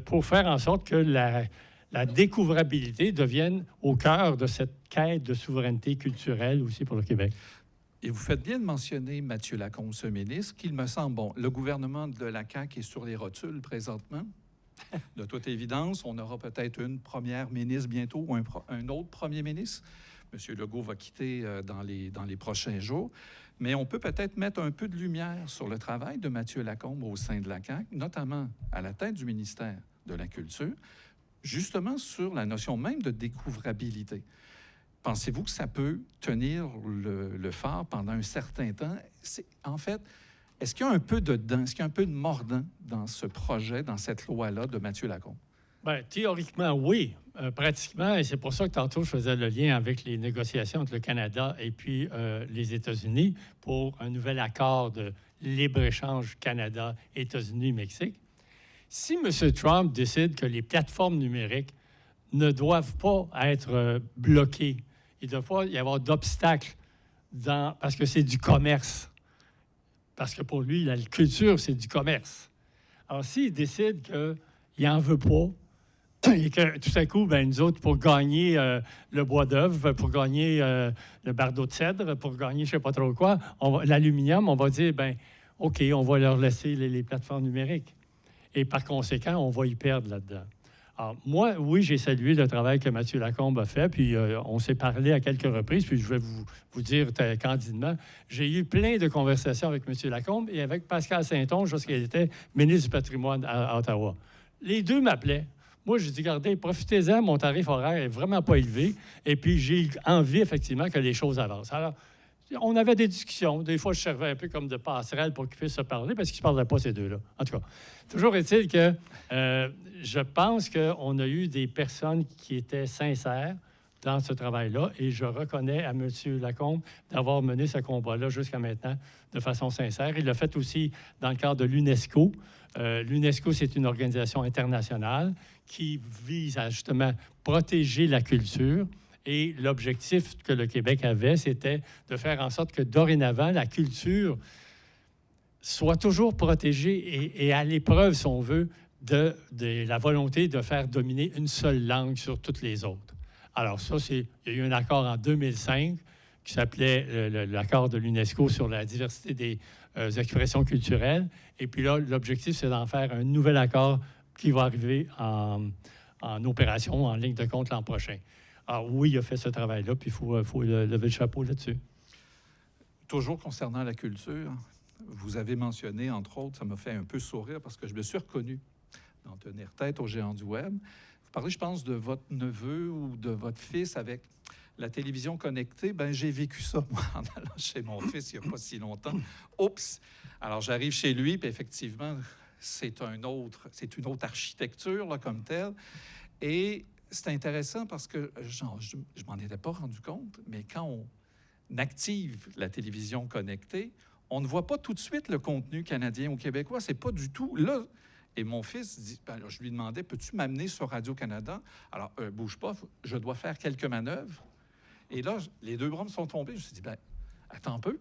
pour faire en sorte que la découvrabilité devienne au cœur de cette quête de souveraineté culturelle aussi pour le Québec. Et vous faites bien de mentionner Mathieu Lacombe, ce ministre, qu'il me semble, bon, le gouvernement de la CAQ est sur les rotules présentement. De toute évidence, on aura peut-être une première ministre bientôt ou un autre premier ministre. M. Legault va quitter dans les prochains jours. Mais on peut peut-être mettre un peu de lumière sur le travail de Mathieu Lacombe au sein de la CAQ, notamment à la tête du ministère de la Culture, justement sur la notion même de découvrabilité. Pensez-vous que ça peut tenir le phare pendant un certain temps? En fait, est-ce qu'il y a un peu de dent, est-ce qu'il y a un peu de mordant dans ce projet, dans cette loi-là de Mathieu Lacombe? Bien, théoriquement, oui. Pratiquement, et c'est pour ça que tantôt, je faisais le lien avec les négociations entre le Canada et puis les États-Unis pour un nouvel accord de libre-échange Canada, États-Unis, Mexique. Si M. Trump décide que les plateformes numériques ne doivent pas être bloquées, il ne doit pas y avoir d'obstacles parce que c'est du commerce. Parce que pour lui, la culture, c'est du commerce. Alors, s'il décide qu'il n'en veut pas, et que tout à coup, bien, nous autres, pour gagner le bois d'œuvre, pour gagner le bardeau de cèdre, pour gagner je ne sais pas trop quoi, l'aluminium, on va dire, bien, OK, on va leur laisser les plateformes numériques. Et par conséquent, on va y perdre là-dedans. Alors, moi, oui, j'ai salué le travail que Mathieu Lacombe a fait, puis on s'est parlé à quelques reprises, puis je vais vous dire candidement, j'ai eu plein de conversations avec M. Lacombe et avec Pascal Saint-Onge lorsqu'il était ministre du patrimoine à Ottawa. Les deux m'appelaient. Moi, j'ai dit, regardez, profitez-en, mon tarif horaire n'est vraiment pas élevé. Et puis, j'ai envie, effectivement, que les choses avancent. Alors, on avait des discussions. Des fois, je servais un peu comme de passerelle pour qu'ils puissent se parler parce qu'ils ne se parlaient pas, ces deux-là. En tout cas, toujours est-il que je pense qu'on a eu des personnes qui étaient sincères dans ce travail-là et je reconnais à M. Lacombe d'avoir mené ce combat-là jusqu'à maintenant de façon sincère. Il l'a fait aussi dans le cadre de l'UNESCO. L'UNESCO, c'est une organisation internationale qui vise à justement protéger la culture. Et l'objectif que le Québec avait, c'était de faire en sorte que dorénavant, la culture soit toujours protégée et à l'épreuve, si on veut, de la volonté de faire dominer une seule langue sur toutes les autres. Alors ça, il y a eu un accord en 2005 qui s'appelait l'accord de l'UNESCO sur la diversité des expressions culturelles. Et puis là, l'objectif, c'est d'en faire un nouvel accord qui va arriver en opération, en ligne de compte l'an prochain. Alors oui, il a fait ce travail-là, puis il faut lever le chapeau là-dessus. Toujours concernant la culture, vous avez mentionné, entre autres, ça m'a fait un peu sourire parce que je me suis reconnu dans Tenir tête aux géants du Web. Vous parlez, je pense, de votre neveu ou de votre fils avec la télévision connectée. Bien, j'ai vécu ça, moi, en allant chez mon fils il n'y a pas si longtemps. Oups! Alors, j'arrive chez lui, puis effectivement, c'est une autre architecture, là, comme telle. Et c'est intéressant parce que je m'en étais pas rendu compte, mais quand on active la télévision connectée, on ne voit pas tout de suite le contenu canadien ou québécois. C'est pas du tout là. Et mon fils dit, alors je lui demandais, peux-tu m'amener sur Radio-Canada? Alors, bouge pas, je dois faire quelques manœuvres. Et là, les deux bras me sont tombés. Je me suis dit, attends un peu.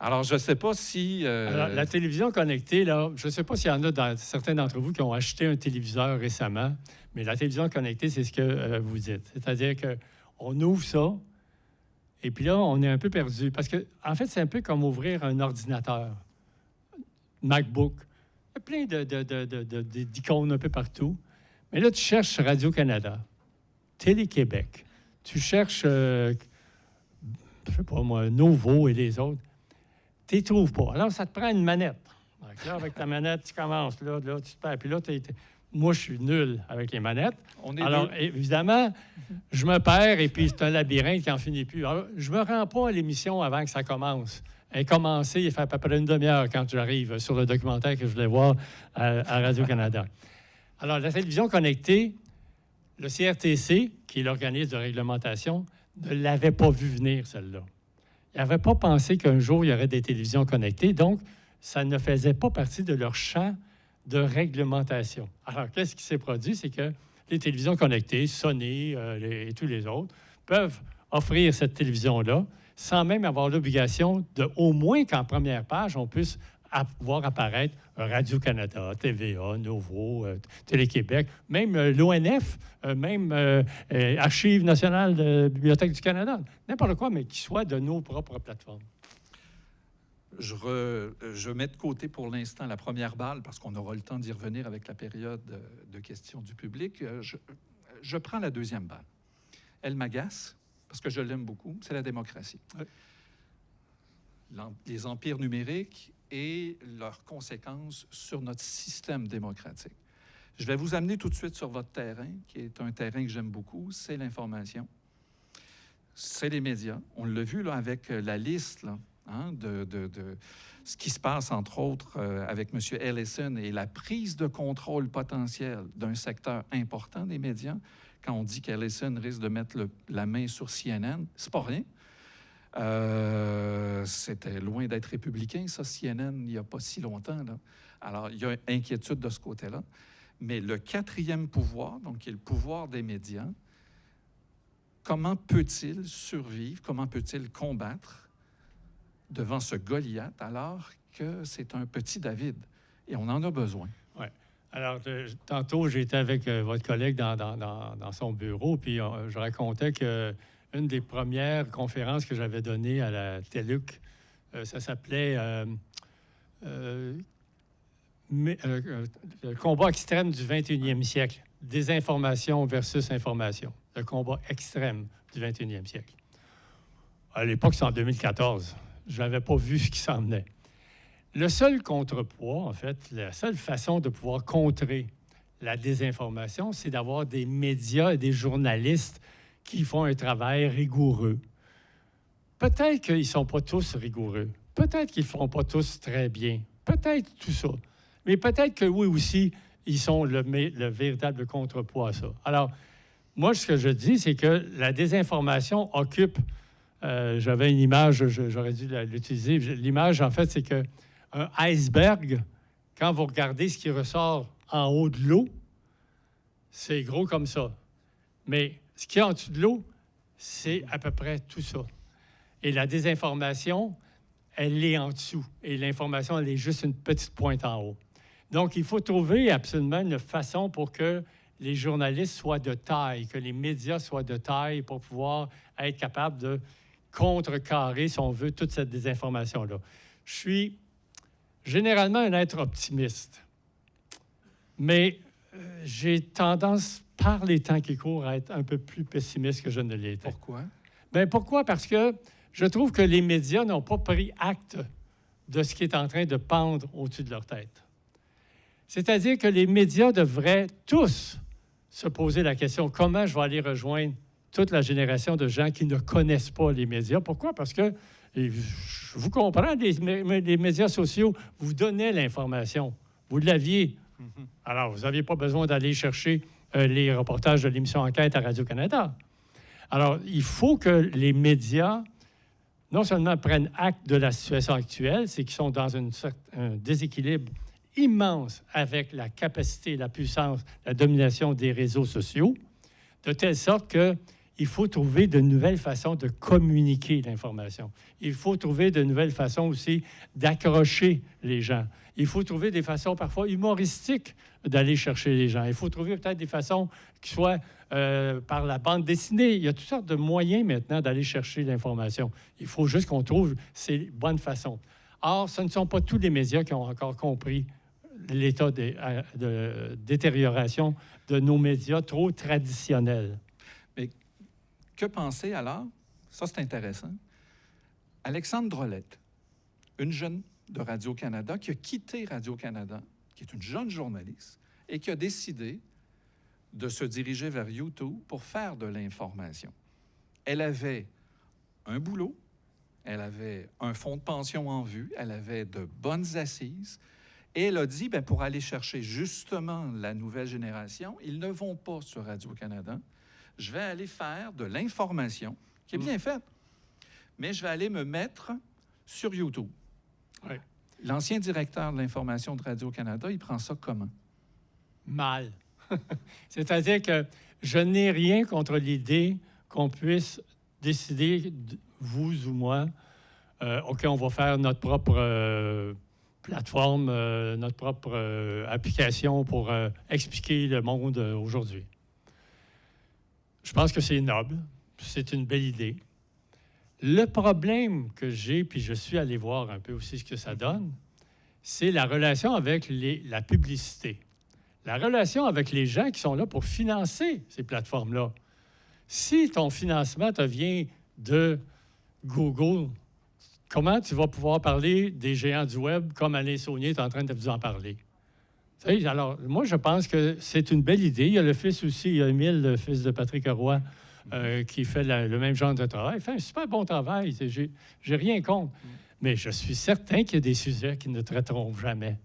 Alors, je ne sais pas si... Alors, la télévision connectée, là, je ne sais pas s'il y en a certains d'entre vous qui ont acheté un téléviseur récemment, mais la télévision connectée, c'est ce que vous dites. C'est-à-dire qu'on ouvre ça, et puis là, on est un peu perdu. Parce que, en fait, c'est un peu comme ouvrir un ordinateur, MacBook. Il y a plein d'icônes un peu partout. Mais là, tu cherches Radio-Canada, Télé-Québec. Tu cherches, je ne sais pas moi, Novo et les autres. Tu ne trouves pas. Alors, ça te prend une manette. Donc là, avec ta manette, tu commences, là tu te perds. Puis là, moi, je suis nul avec les manettes. Alors, évidemment, je me perds et puis c'est un labyrinthe qui n'en finit plus. Alors, je ne me rends pas à l'émission avant que ça commence. Elle a commencé, il fait à peu près une demi-heure quand j'arrive sur le documentaire que je voulais voir à Radio-Canada. Alors, la télévision connectée, le CRTC, qui est l'organisme de réglementation, ne l'avait pas vu venir, celle-là. Ils n'avaient pas pensé qu'un jour, il y aurait des télévisions connectées. Donc, ça ne faisait pas partie de leur champ de réglementation. Alors, qu'est-ce qui s'est produit? C'est que les télévisions connectées, Sony et tous les autres, peuvent offrir cette télévision-là sans même avoir l'obligation de, au moins qu'en première page, on puisse voir apparaître Radio-Canada, TVA, Nouveau, Télé-Québec, même l'ONF, même Archives nationales de Bibliothèque du Canada, n'importe quoi, mais qui soit de nos propres plateformes. Je mets de côté pour l'instant la première balle, parce qu'on aura le temps d'y revenir avec la période de questions du public. Je prends la deuxième balle. Elle m'agace, parce que je l'aime beaucoup, c'est la démocratie. Oui. Les empires numériques et leurs conséquences sur notre système démocratique. Je vais vous amener tout de suite sur votre terrain, qui est un terrain que j'aime beaucoup, c'est l'information. C'est les médias. On l'a vu là, avec la liste là, de ce qui se passe, entre autres, avec M. Ellison et la prise de contrôle potentielle d'un secteur important des médias. Quand on dit qu'Ellison risque de mettre la main sur CNN, c'est pas rien. C'était loin d'être républicain, ça, CNN, il n'y a pas si longtemps, là. Alors, il y a une inquiétude de ce côté-là. Mais le quatrième pouvoir, donc qui est le pouvoir des médias, comment peut-il survivre, comment peut-il combattre devant ce Goliath alors que c'est un petit David? Et on en a besoin. Oui. Alors, tantôt, j'étais avec votre collègue dans son bureau, puis je racontais que une des premières conférences que j'avais données à la TELUC, ça s'appelait le combat extrême du 21e siècle. Désinformation versus information. Le combat extrême du 21e siècle. À l'époque, c'est en 2014. Je n'avais pas vu ce qui s'en venait. Le seul contrepoids, en fait, la seule façon de pouvoir contrer la désinformation, c'est d'avoir des médias et des journalistes qui font un travail rigoureux. Peut-être qu'ils ne sont pas tous rigoureux. Peut-être qu'ils ne font pas tous très bien. Peut-être tout ça. Mais peut-être que oui aussi, ils sont le véritable contrepoids à ça. Alors, moi, ce que je dis, c'est que la désinformation occupe... j'avais une image, j'aurais dû l'utiliser. L'image, en fait, c'est qu'un iceberg, quand vous regardez ce qui ressort en haut de l'eau, c'est gros comme ça. Mais ce qu'il y a en dessous de l'eau, c'est à peu près tout ça. Et la désinformation, elle est en dessous. Et l'information, elle est juste une petite pointe en haut. Donc, il faut trouver absolument une façon pour que les journalistes soient de taille, que les médias soient de taille pour pouvoir être capables de contrecarrer, si on veut, toute cette désinformation-là. Je suis généralement un être optimiste, mais j'ai tendance, par les temps qui courent, à être un peu plus pessimiste que je ne l'étais. Pourquoi? Bien, pourquoi? Parce que je trouve que les médias n'ont pas pris acte de ce qui est en train de pendre au-dessus de leur tête. C'est-à-dire que les médias devraient tous se poser la question, comment je vais aller rejoindre toute la génération de gens qui ne connaissent pas les médias? Pourquoi? Parce que, je vous comprends, les médias sociaux vous donnaient l'information. Vous l'aviez. Alors, vous n'aviez pas besoin d'aller chercher les reportages de l'émission Enquête à Radio-Canada. Alors, il faut que les médias, non seulement prennent acte de la situation actuelle, c'est qu'ils sont dans un déséquilibre immense avec la capacité, la puissance, la domination des réseaux sociaux, de telle sorte qu'il faut trouver de nouvelles façons de communiquer l'information. Il faut trouver de nouvelles façons aussi d'accrocher les gens. Il faut trouver des façons parfois humoristiques d'aller chercher les gens. Il faut trouver peut-être des façons qui soient par la bande dessinée. Il y a toutes sortes de moyens maintenant d'aller chercher l'information. Il faut juste qu'on trouve ces bonnes façons. Or, ce ne sont pas tous les médias qui ont encore compris l'état de détérioration de nos médias trop traditionnels. Mais que penser alors? Ça, c'est intéressant. Alexandre Drolet, une jeune de Radio-Canada qui a quitté Radio-Canada, qui est une jeune journaliste, et qui a décidé de se diriger vers YouTube pour faire de l'information. Elle avait un boulot, elle avait un fonds de pension en vue, elle avait de bonnes assises, et elle a dit, bien, pour aller chercher justement la nouvelle génération, ils ne vont pas sur Radio-Canada. Je vais aller faire de l'information, qui est bien faite, mais je vais aller me mettre sur YouTube. Oui. L'ancien directeur de l'information de Radio-Canada, il prend ça comment? Mal. C'est-à-dire que je n'ai rien contre l'idée qu'on puisse décider, vous ou moi, OK, on va faire notre propre plateforme, notre propre application pour expliquer le monde aujourd'hui. Je pense que c'est noble, c'est une belle idée. Le problème que j'ai, puis je suis allé voir un peu aussi ce que ça donne, c'est la relation avec la publicité. La relation avec les gens qui sont là pour financer ces plateformes-là. Si ton financement te vient de Google, comment tu vas pouvoir parler des géants du Web comme Alain Saunier est en train de vous en parler? Alors, moi, je pense que c'est une belle idée. Il y a le fils aussi, il y a Émile, le fils de Patrick Roy, qui fait le même genre de travail. Il fait un super bon travail. J'ai rien contre. Mais je suis certain qu'il y a des sujets qui ne traiteront jamais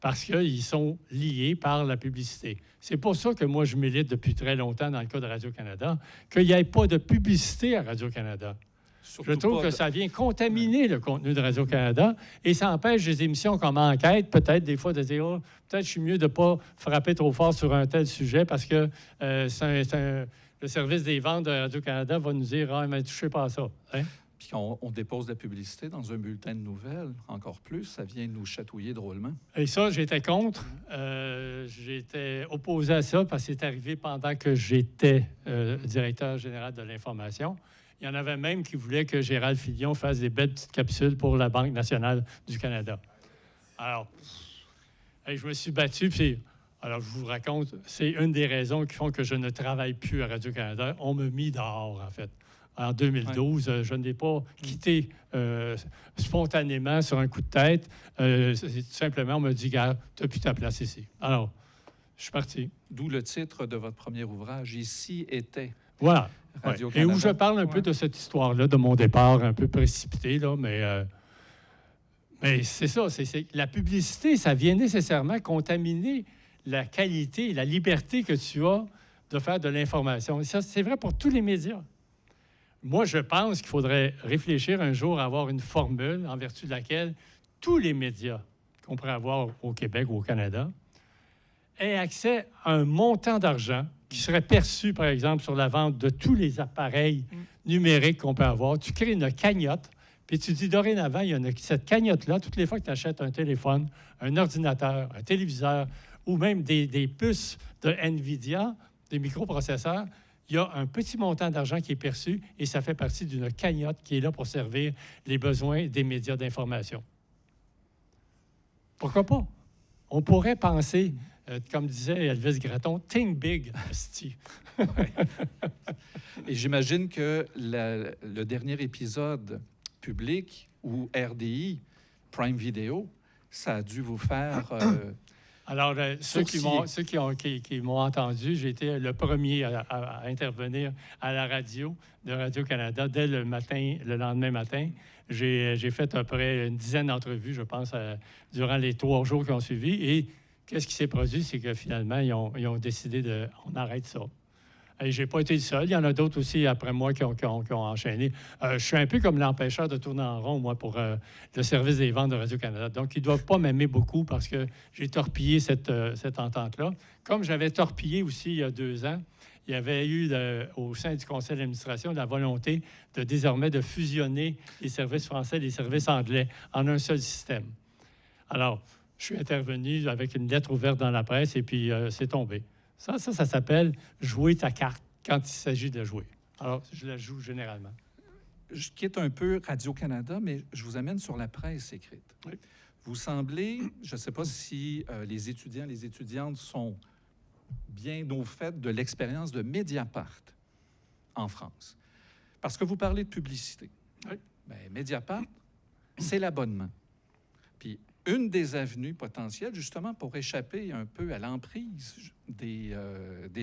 parce qu'ils sont liés par la publicité. C'est pour ça que moi, je milite depuis très longtemps dans le cas de Radio-Canada, qu'il n'y ait pas de publicité à Radio-Canada. Je trouve que ça vient contaminer le contenu de Radio-Canada et ça empêche des émissions comme Enquête, peut-être des fois, de dire oh, peut-être je suis mieux de ne pas frapper trop fort sur un tel sujet parce que le service des ventes de Radio-Canada va nous dire ah, mais touchez pas à ça. Hein? Puis on dépose de la publicité dans un bulletin de nouvelles, encore plus, ça vient nous chatouiller drôlement. Et ça, j'étais contre. J'étais opposé à ça parce que c'est arrivé pendant que j'étais directeur général de l'information. Il y en avait même qui voulaient que Gérald Filion fasse des belles petites capsules pour la Banque nationale du Canada. Alors, je me suis battu, puis alors je vous raconte, c'est une des raisons qui font que je ne travaille plus à Radio-Canada. On me mis dehors, en fait. En 2012, je ne l'ai pas quitté spontanément sur un coup de tête. Tout simplement, on me dit, gars, tu n'as plus ta place ici. Alors, je suis parti. D'où le titre de votre premier ouvrage, Ici était. Voilà. Ouais. Et où je parle un peu de cette histoire-là, de mon départ un peu précipité, là, mais c'est ça. La publicité, ça vient nécessairement contaminer la qualité et la liberté que tu as de faire de l'information. Et ça, c'est vrai pour tous les médias. Moi, je pense qu'il faudrait réfléchir un jour à avoir une formule en vertu de laquelle tous les médias qu'on pourrait avoir au Québec ou au Canada aient accès à un montant d'argent qui serait perçu, par exemple, sur la vente de tous les appareils numériques qu'on peut avoir. Tu crées une cagnotte, puis tu dis dorénavant, il y a cette cagnotte-là, toutes les fois que tu achètes un téléphone, un ordinateur, un téléviseur ou même des puces de NVIDIA, des microprocesseurs, il y a un petit montant d'argent qui est perçu et ça fait partie d'une cagnotte qui est là pour servir les besoins des médias d'information. Pourquoi pas? On pourrait penser, comme disait Elvis Gratton, « think big, esti ». Et j'imagine que le dernier épisode public ou RDI, Prime Video, ça a dû vous faire... Alors, ceux qui m'ont entendu, j'ai été le premier à intervenir à la radio de Radio-Canada dès le lendemain matin. J'ai fait à peu près une dizaine d'entrevues, je pense, durant les 3 jours qui ont suivi. Et qu'est-ce qui s'est produit? C'est que finalement, ils ont décidé on arrête ça. Et je n'ai pas été le seul. Il y en a d'autres aussi après moi qui ont enchaîné. Je suis un peu comme l'empêcheur de tourner en rond, moi, pour le service des ventes de Radio-Canada. Donc, ils ne doivent pas m'aimer beaucoup parce que j'ai torpillé cette entente-là. Comme j'avais torpillé aussi il y a 2 ans, il y avait eu au sein du conseil d'administration la volonté de désormais de fusionner les services français et les services anglais en un seul système. Alors, je suis intervenu avec une lettre ouverte dans la presse et puis c'est tombé. Ça s'appelle jouer ta carte quand il s'agit de jouer. Alors, je la joue généralement. Je quitte un peu Radio-Canada, mais je vous amène sur la presse écrite. Oui. Vous semblez, je ne sais pas si les étudiants, les étudiantes sont bien au fait de l'expérience de Mediapart en France. Parce que vous parlez de publicité. Oui. Bien, Mediapart, c'est l'abonnement. Puis, une des avenues potentielles, justement, pour échapper un peu à l'emprise des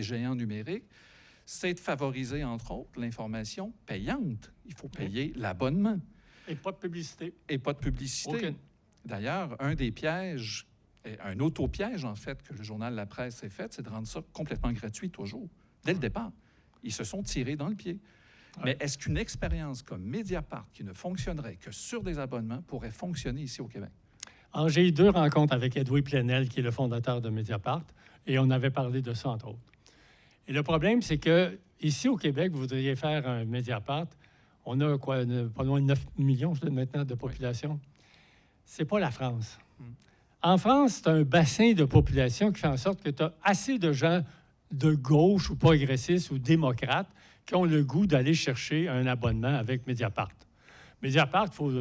géants numériques, c'est de favoriser, entre autres, l'information payante. Il faut payer l'abonnement. Et pas de publicité. Et pas de publicité. Aucune. D'ailleurs, un des pièges, un auto-piège, en fait, que le journal La Presse a fait, c'est de rendre ça complètement gratuit toujours, dès le départ. Ils se sont tirés dans le pied. Ouais. Mais est-ce qu'une expérience comme Mediapart, qui ne fonctionnerait que sur des abonnements, pourrait fonctionner ici au Québec? Alors, j'ai eu 2 rencontres avec Edoui Plenel, qui est le fondateur de Mediapart, et on avait parlé de ça, entre autres. Et le problème, c'est que ici au Québec, vous voudriez faire un Mediapart. On a quoi, pas loin de 9 millions maintenant de population. C'est pas la France. En France, c'est un bassin de population qui fait en sorte que tu as assez de gens de gauche ou progressistes ou démocrates qui ont le goût d'aller chercher un abonnement avec Mediapart. Mediapart, pour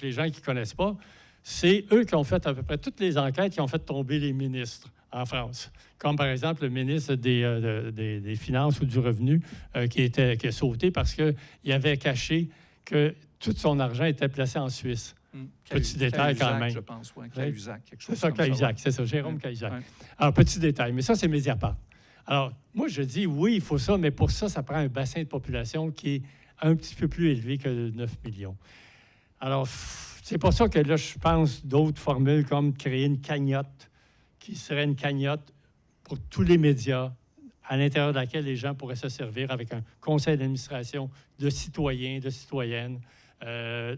les gens qui ne connaissent pas, c'est eux qui ont fait à peu près toutes les enquêtes qui ont fait tomber les ministres en France. Comme par exemple le ministre des Finances ou du Revenu qui a sauté parce qu'il avait caché que tout son argent était placé en Suisse. Petit détail quand même. Je pense, oui. Cahuzac, quelque chose c'est ça, comme Cahuzac, c'est ça, Jérôme Cahuzac. Alors, petit détail, mais ça, c'est Mediapart. Alors, moi, je dis, oui, il faut ça, mais pour ça, ça prend un bassin de population qui est un petit peu plus élevé que 9 millions. Alors, c'est pour ça que là, je pense d'autres formules comme créer une cagnotte, qui serait une cagnotte pour tous les médias, à l'intérieur de laquelle les gens pourraient se servir avec un conseil d'administration de citoyens, de citoyennes,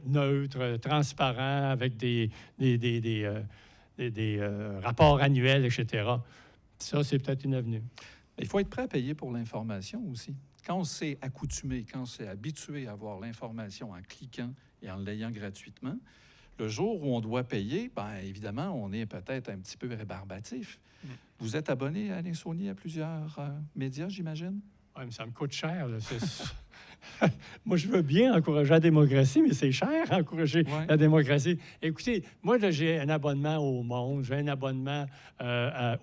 neutre, transparent, avec des rapports annuels, etc. Ça, c'est peut-être une avenue. Il faut être prêt à payer pour l'information aussi. Quand on s'est accoutumé, quand on s'est habitué à avoir l'information en cliquant et en l'ayant gratuitement, le jour où on doit payer, bien évidemment, on est peut-être un petit peu rébarbatif. Vous êtes abonné à l'Insomnie à plusieurs médias, j'imagine? Oui, mais ça me coûte cher. Là. Moi, je veux bien encourager la démocratie, mais c'est cher encourager la démocratie. Écoutez, moi, là, j'ai un abonnement au Monde, j'ai un abonnement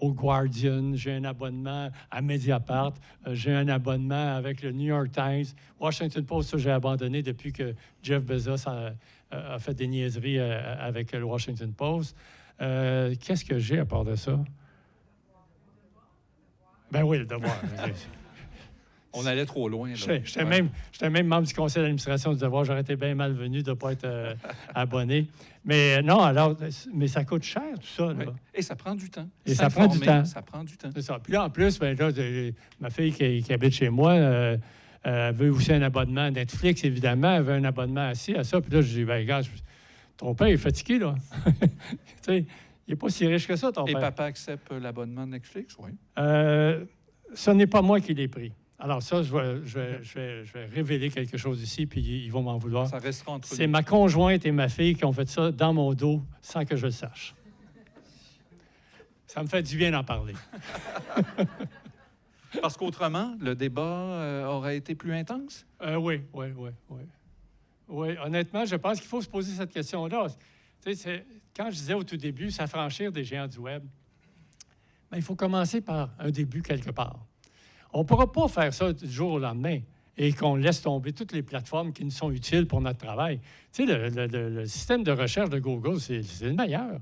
au Guardian, j'ai un abonnement à Mediapart, j'ai un abonnement avec le New York Times. Washington Post, ça, j'ai abandonné depuis que Jeff Bezos a fait des niaiseries avec le Washington Post. Qu'est-ce que j'ai à part de ça? Ben oui, le Devoir. On allait trop loin. J'étais même membre du conseil d'administration du Devoir. J'aurais été bien malvenu de ne pas être abonné. Mais non, alors, mais ça coûte cher, tout ça. Là. Et ça prend du temps. Et ça prend du temps. Ça prend du temps. C'est ça. Puis là, en plus, ben, là, ma fille qui habite chez moi veut aussi un abonnement à Netflix, évidemment. Elle veut un abonnement assis à ça. Puis là, je dis, ben, gars, ton père est fatigué, là. Tu sais, il n'est pas si riche que ça, ton père. Et papa accepte l'abonnement Netflix, oui? Ce n'est pas moi qui l'ai pris. Alors ça, je vais révéler quelque chose ici, puis ils vont m'en vouloir. Ça restera entre nous. C'est ma conjointe et ma fille qui ont fait ça dans mon dos sans que je le sache. Ça me fait du bien d'en parler. Parce qu'autrement, le débat aurait été plus intense? Oui. Oui, honnêtement, je pense qu'il faut se poser cette question-là. Tu sais, quand je disais au tout début, s'affranchir des géants du Web, bien, il faut commencer par un début quelque part. On ne pourra pas faire ça du jour au lendemain et qu'on laisse tomber toutes les plateformes qui nous sont utiles pour notre travail. Tu sais, le système de recherche de Google, c'est le meilleur.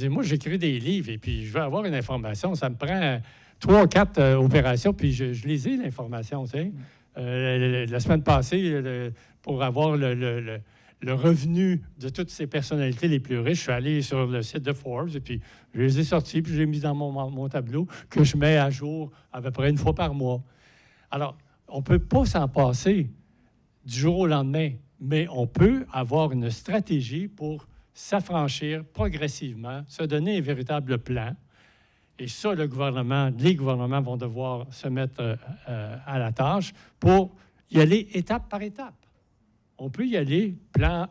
Moi, j'écris des livres et puis je veux avoir une information. Ça me prend 3 ou 4 opérations, puis je les ai, l'information. Tu sais. La semaine passée, pour avoir le revenu de toutes ces personnalités les plus riches, je suis allé sur le site de Forbes et puis je les ai sortis, puis je les ai mis dans mon tableau que je mets à jour à peu près une fois par mois. Alors, on ne peut pas s'en passer du jour au lendemain, mais on peut avoir une stratégie pour s'affranchir progressivement, se donner un véritable plan. Et ça, les gouvernements vont devoir se mettre à la tâche pour y aller étape par étape. On peut y aller plan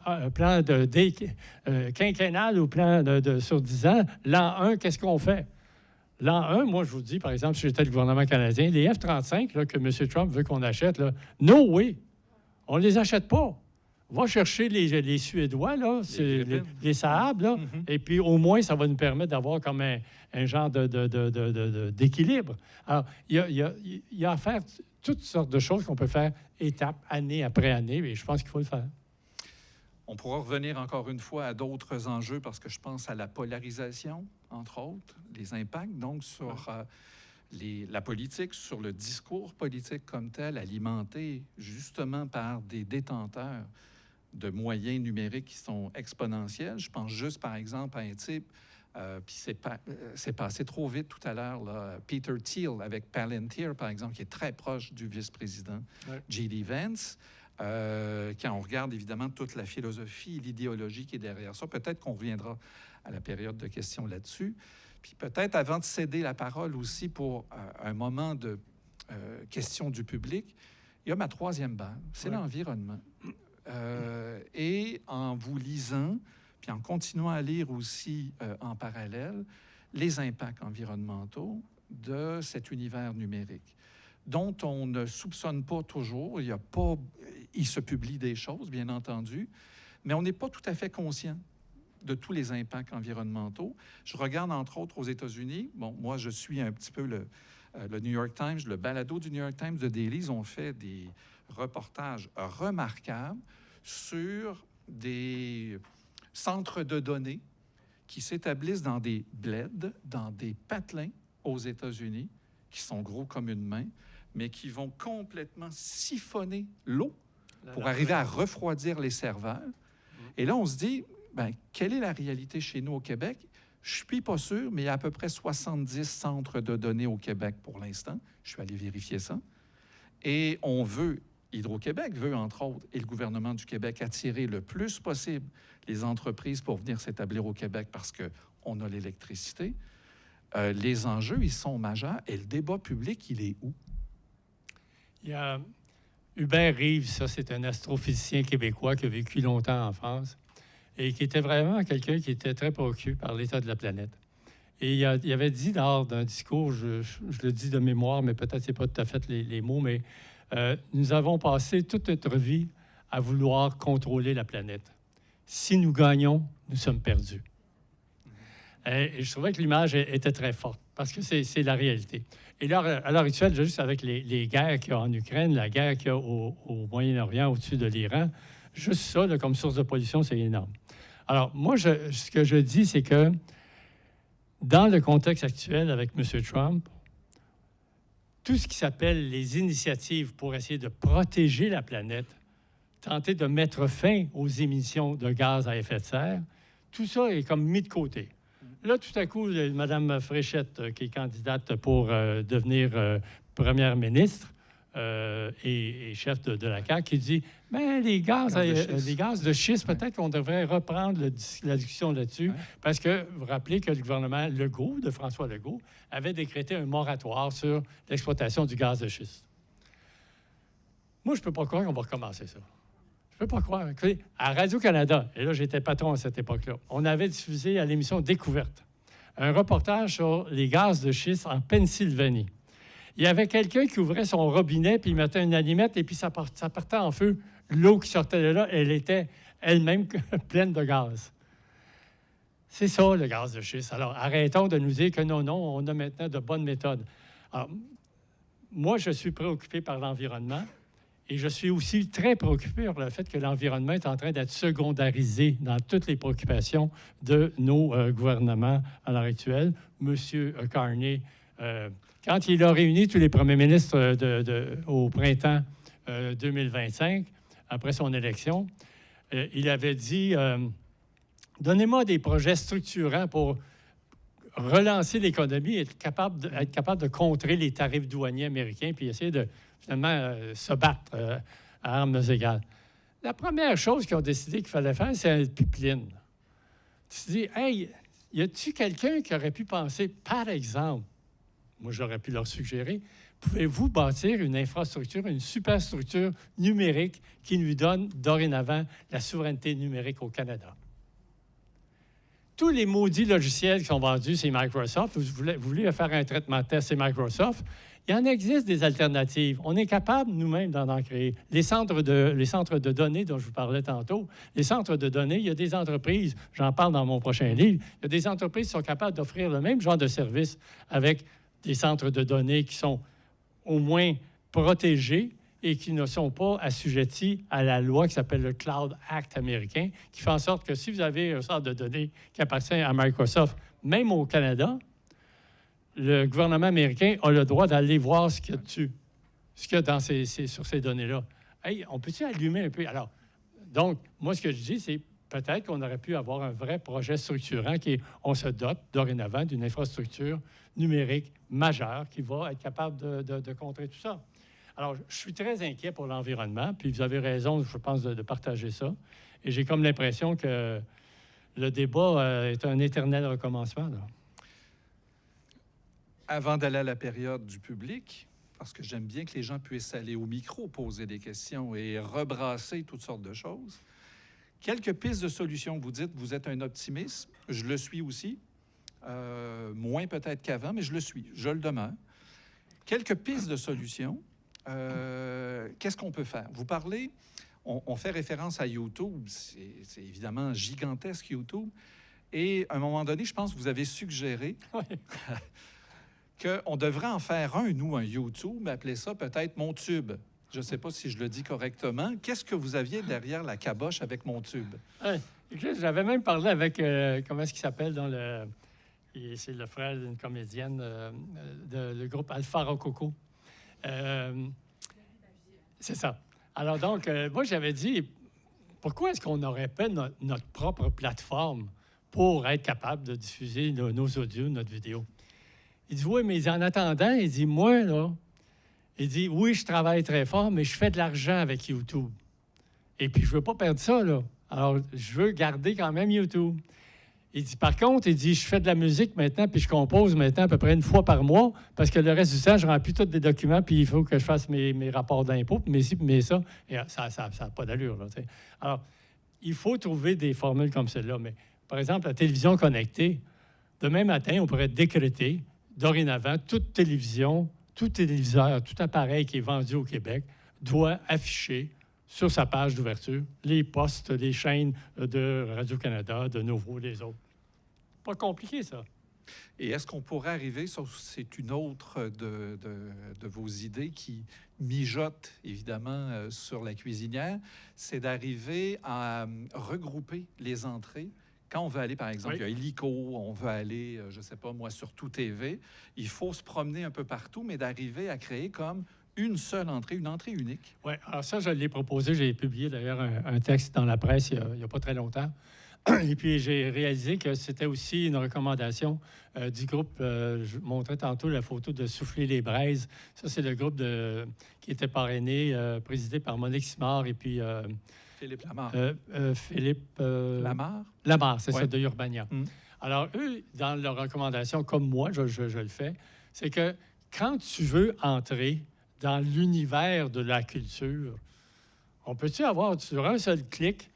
quinquennal ou plan sur 10 ans. L'an 1, qu'est-ce qu'on fait? L'an 1, moi, je vous dis, par exemple, si j'étais le gouvernement canadien, les F-35 là, que M. Trump veut qu'on achète, là, no way! On ne les achète pas. Va chercher les Suédois, là, les Saab, là, et puis au moins, ça va nous permettre d'avoir comme un genre d'équilibre. Alors, il y a à faire toutes sortes de choses qu'on peut faire étape, année après année, et je pense qu'il faut le faire. On pourra revenir encore une fois à d'autres enjeux parce que je pense à la polarisation, entre autres, les impacts donc sur la politique, sur le discours politique comme tel, alimenté justement par des détenteurs de moyens numériques qui sont exponentiels. Je pense juste, par exemple, à un type, puis c'est passé trop vite tout à l'heure, là, Peter Thiel avec Palantir, par exemple, qui est très proche du vice-président J.D. Vance. Quand on regarde évidemment toute la philosophie, l'idéologie qui est derrière ça, peut-être qu'on reviendra à la période de questions là-dessus. Puis peut-être avant de céder la parole aussi pour un moment de questions du public, il y a ma troisième balle, c'est l'environnement. Et en vous lisant, puis en continuant à lire aussi en parallèle les impacts environnementaux de cet univers numérique, dont on ne soupçonne pas toujours. Il se publie des choses, bien entendu, mais on n'est pas tout à fait conscient de tous les impacts environnementaux. Je regarde, entre autres, aux États-Unis. Bon, moi, je suis un petit peu le New York Times, le balado du New York Times de Daily. Ils ont fait des reportages remarquables sur des centres de données qui s'établissent dans des bleds, dans des patelins aux États-Unis, qui sont gros comme une main, mais qui vont complètement siphonner l'eau pour arriver à refroidir les serveurs. Et là, on se dit, bien, quelle est la réalité chez nous au Québec? Je ne suis pas sûr, mais il y a à peu près 70 centres de données au Québec pour l'instant. Je suis allé vérifier ça. Et Hydro-Québec veut, entre autres, et le gouvernement du Québec, attirer le plus possible les entreprises pour venir s'établir au Québec parce qu'on a l'électricité. Les enjeux, ils sont majeurs. Et le débat public, il est où? Il y a Hubert Reeves, ça, c'est un astrophysicien québécois qui a vécu longtemps en France et qui était vraiment quelqu'un qui était très préoccupé par l'état de la planète. Et il avait dit lors d'un discours, je le dis de mémoire, mais peut-être c'est pas tout à fait les mots, mais nous avons passé toute notre vie à vouloir contrôler la planète. Si nous gagnons, nous sommes perdus. Et je trouvais que l'image était très forte, parce que c'est la réalité. Et là, à l'heure actuelle, juste avec les guerres qu'il y a en Ukraine, la guerre qu'il y a au Moyen-Orient, au-dessus de l'Iran, juste ça, là, comme source de pollution, c'est énorme. Alors, moi, ce que je dis, c'est que dans le contexte actuel avec M. Trump, tout ce qui s'appelle les initiatives pour essayer de protéger la planète, tenter de mettre fin aux émissions de gaz à effet de serre, tout ça est comme mis de côté. Là, tout à coup, Mme Fréchette, qui est candidate pour devenir première ministre et chef de la CAQ, qui dit bien, les gaz de schiste, peut-être qu'on devrait reprendre la discussion là-dessus, parce que vous rappelez que le gouvernement Legault, de François Legault, avait décrété un moratoire sur l'exploitation du gaz de schiste. Moi, je ne peux pas croire qu'on va recommencer ça. Je ne peux pas croire. Écoutez, à Radio-Canada, et là, j'étais patron à cette époque-là, on avait diffusé à l'émission Découverte un reportage sur les gaz de schiste en Pennsylvanie. Il y avait quelqu'un qui ouvrait son robinet, puis il mettait une allumette, et puis ça partait en feu. L'eau qui sortait de là, elle était elle-même pleine de gaz. C'est ça, le gaz de schiste. Alors, arrêtons de nous dire que non, on a maintenant de bonnes méthodes. Alors, moi, je suis préoccupé par l'environnement. Et je suis aussi très préoccupé par le fait que l'environnement est en train d'être secondarisé dans toutes les préoccupations de nos gouvernements à l'heure actuelle. Monsieur Carney, quand il a réuni tous les premiers ministres au printemps 2025, après son élection, il avait dit donnez-moi des projets structurants pour relancer l'économie et être capable de contrer les tarifs douaniers américains puis essayer de finalement se battre à armes égales. La première chose qu'ils ont décidé qu'il fallait faire, c'est un pipeline. Tu te dis, hey, y a-t-il quelqu'un qui aurait pu penser, par exemple, moi j'aurais pu leur suggérer, pouvez-vous bâtir une infrastructure, une superstructure numérique qui nous donne dorénavant la souveraineté numérique au Canada? Tous les maudits logiciels qui sont vendus, c'est Microsoft. Vous voulez faire un traitement de test, c'est Microsoft. Il en existe des alternatives. On est capable nous-mêmes d'en créer. Les centres de données dont je vous parlais tantôt, les centres de données, il y a des entreprises, j'en parle dans mon prochain livre, il y a des entreprises qui sont capables d'offrir le même genre de service avec des centres de données qui sont au moins protégés et qui ne sont pas assujettis à la loi qui s'appelle le Cloud Act américain, qui fait en sorte que si vous avez un centre de données qui appartient à Microsoft, même au Canada, le gouvernement américain a le droit d'aller voir ce qu'il y a dessus, ce qu'il y a sur ces données-là. Hey, on peut-tu allumer un peu? Alors, donc, moi, ce que je dis, c'est peut-être qu'on aurait pu avoir un vrai projet structurant on se dote dorénavant d'une infrastructure numérique majeure qui va être capable de contrer tout ça. Alors, je suis très inquiet pour l'environnement, puis vous avez raison, je pense, de partager ça. Et j'ai comme l'impression que le débat est un éternel recommencement, là. Avant d'aller à la période du public, parce que j'aime bien que les gens puissent aller au micro, poser des questions et rebrasser toutes sortes de choses, Quelques pistes de solutions. Vous dites, vous êtes un optimiste. Je le suis aussi. Moins peut-être qu'avant, mais je le suis. Je le demeure. Quelques pistes de solutions. Qu'est-ce qu'on peut faire? Vous parlez, on fait référence à YouTube. C'est évidemment gigantesque, YouTube. Et à un moment donné, je pense que vous avez suggéré qu'on devrait en faire un, nous, un YouTube, appeler ça peut-être Mon Tube. Je ne sais pas si je le dis correctement. Qu'est-ce que vous aviez derrière la caboche avec Mon Tube? Ouais. J'avais même parlé avec, comment est-ce qu'il s'appelle dans le... C'est le frère d'une comédienne le groupe Alpha Rococo. C'est ça. Alors donc, moi, j'avais dit, pourquoi est-ce qu'on n'aurait pas notre propre plateforme pour être capable de diffuser nos audios, notre vidéo? Il dit, oui, mais en attendant, il dit, moi, là, il dit, oui, je travaille très fort, mais je fais de l'argent avec YouTube. Et puis, je veux pas perdre ça, là. Alors, je veux garder quand même YouTube. Il dit, par contre, il dit, je fais de la musique maintenant, puis je compose maintenant à peu près une fois par mois, parce que le reste du temps, je remplis tous des documents, puis il faut que je fasse mes rapports d'impôts, puis mes ci, puis mes ça. Et ça n'a pas d'allure, là, t'sais. Alors, il faut trouver des formules comme celle-là. Mais, par exemple, la télévision connectée, demain matin, on pourrait décréter, dorénavant, toute télévision, tout téléviseur, tout appareil qui est vendu au Québec doit afficher sur sa page d'ouverture les postes, les chaînes de Radio-Canada, de Nouveau, les autres. Pas compliqué, ça. Et est-ce qu'on pourrait arriver, ça, c'est une autre de vos idées qui mijote évidemment sur la cuisinière, c'est d'arriver à regrouper les entrées. Quand on veut aller, par exemple, il y a Illico, on veut aller, je ne sais pas moi, sur Tout TV, il faut se promener un peu partout, mais d'arriver à créer comme une seule entrée, une entrée unique. Oui, alors ça, je l'ai proposé. J'ai publié d'ailleurs un texte dans la presse il n'y a pas très longtemps. Et puis, j'ai réalisé que c'était aussi une recommandation du groupe. Je montrais tantôt la photo de Souffler les braises. Ça, c'est le groupe qui était parrainé, présidé par Monique Simard et puis... Philippe Lamar. Lamar? Lamar, c'est ça, de Urbania. Mm. Alors, eux, dans leurs recommandations, comme moi, je le fais, c'est que quand tu veux entrer dans l'univers de la culture, on peut-tu avoir, sur un seul clic,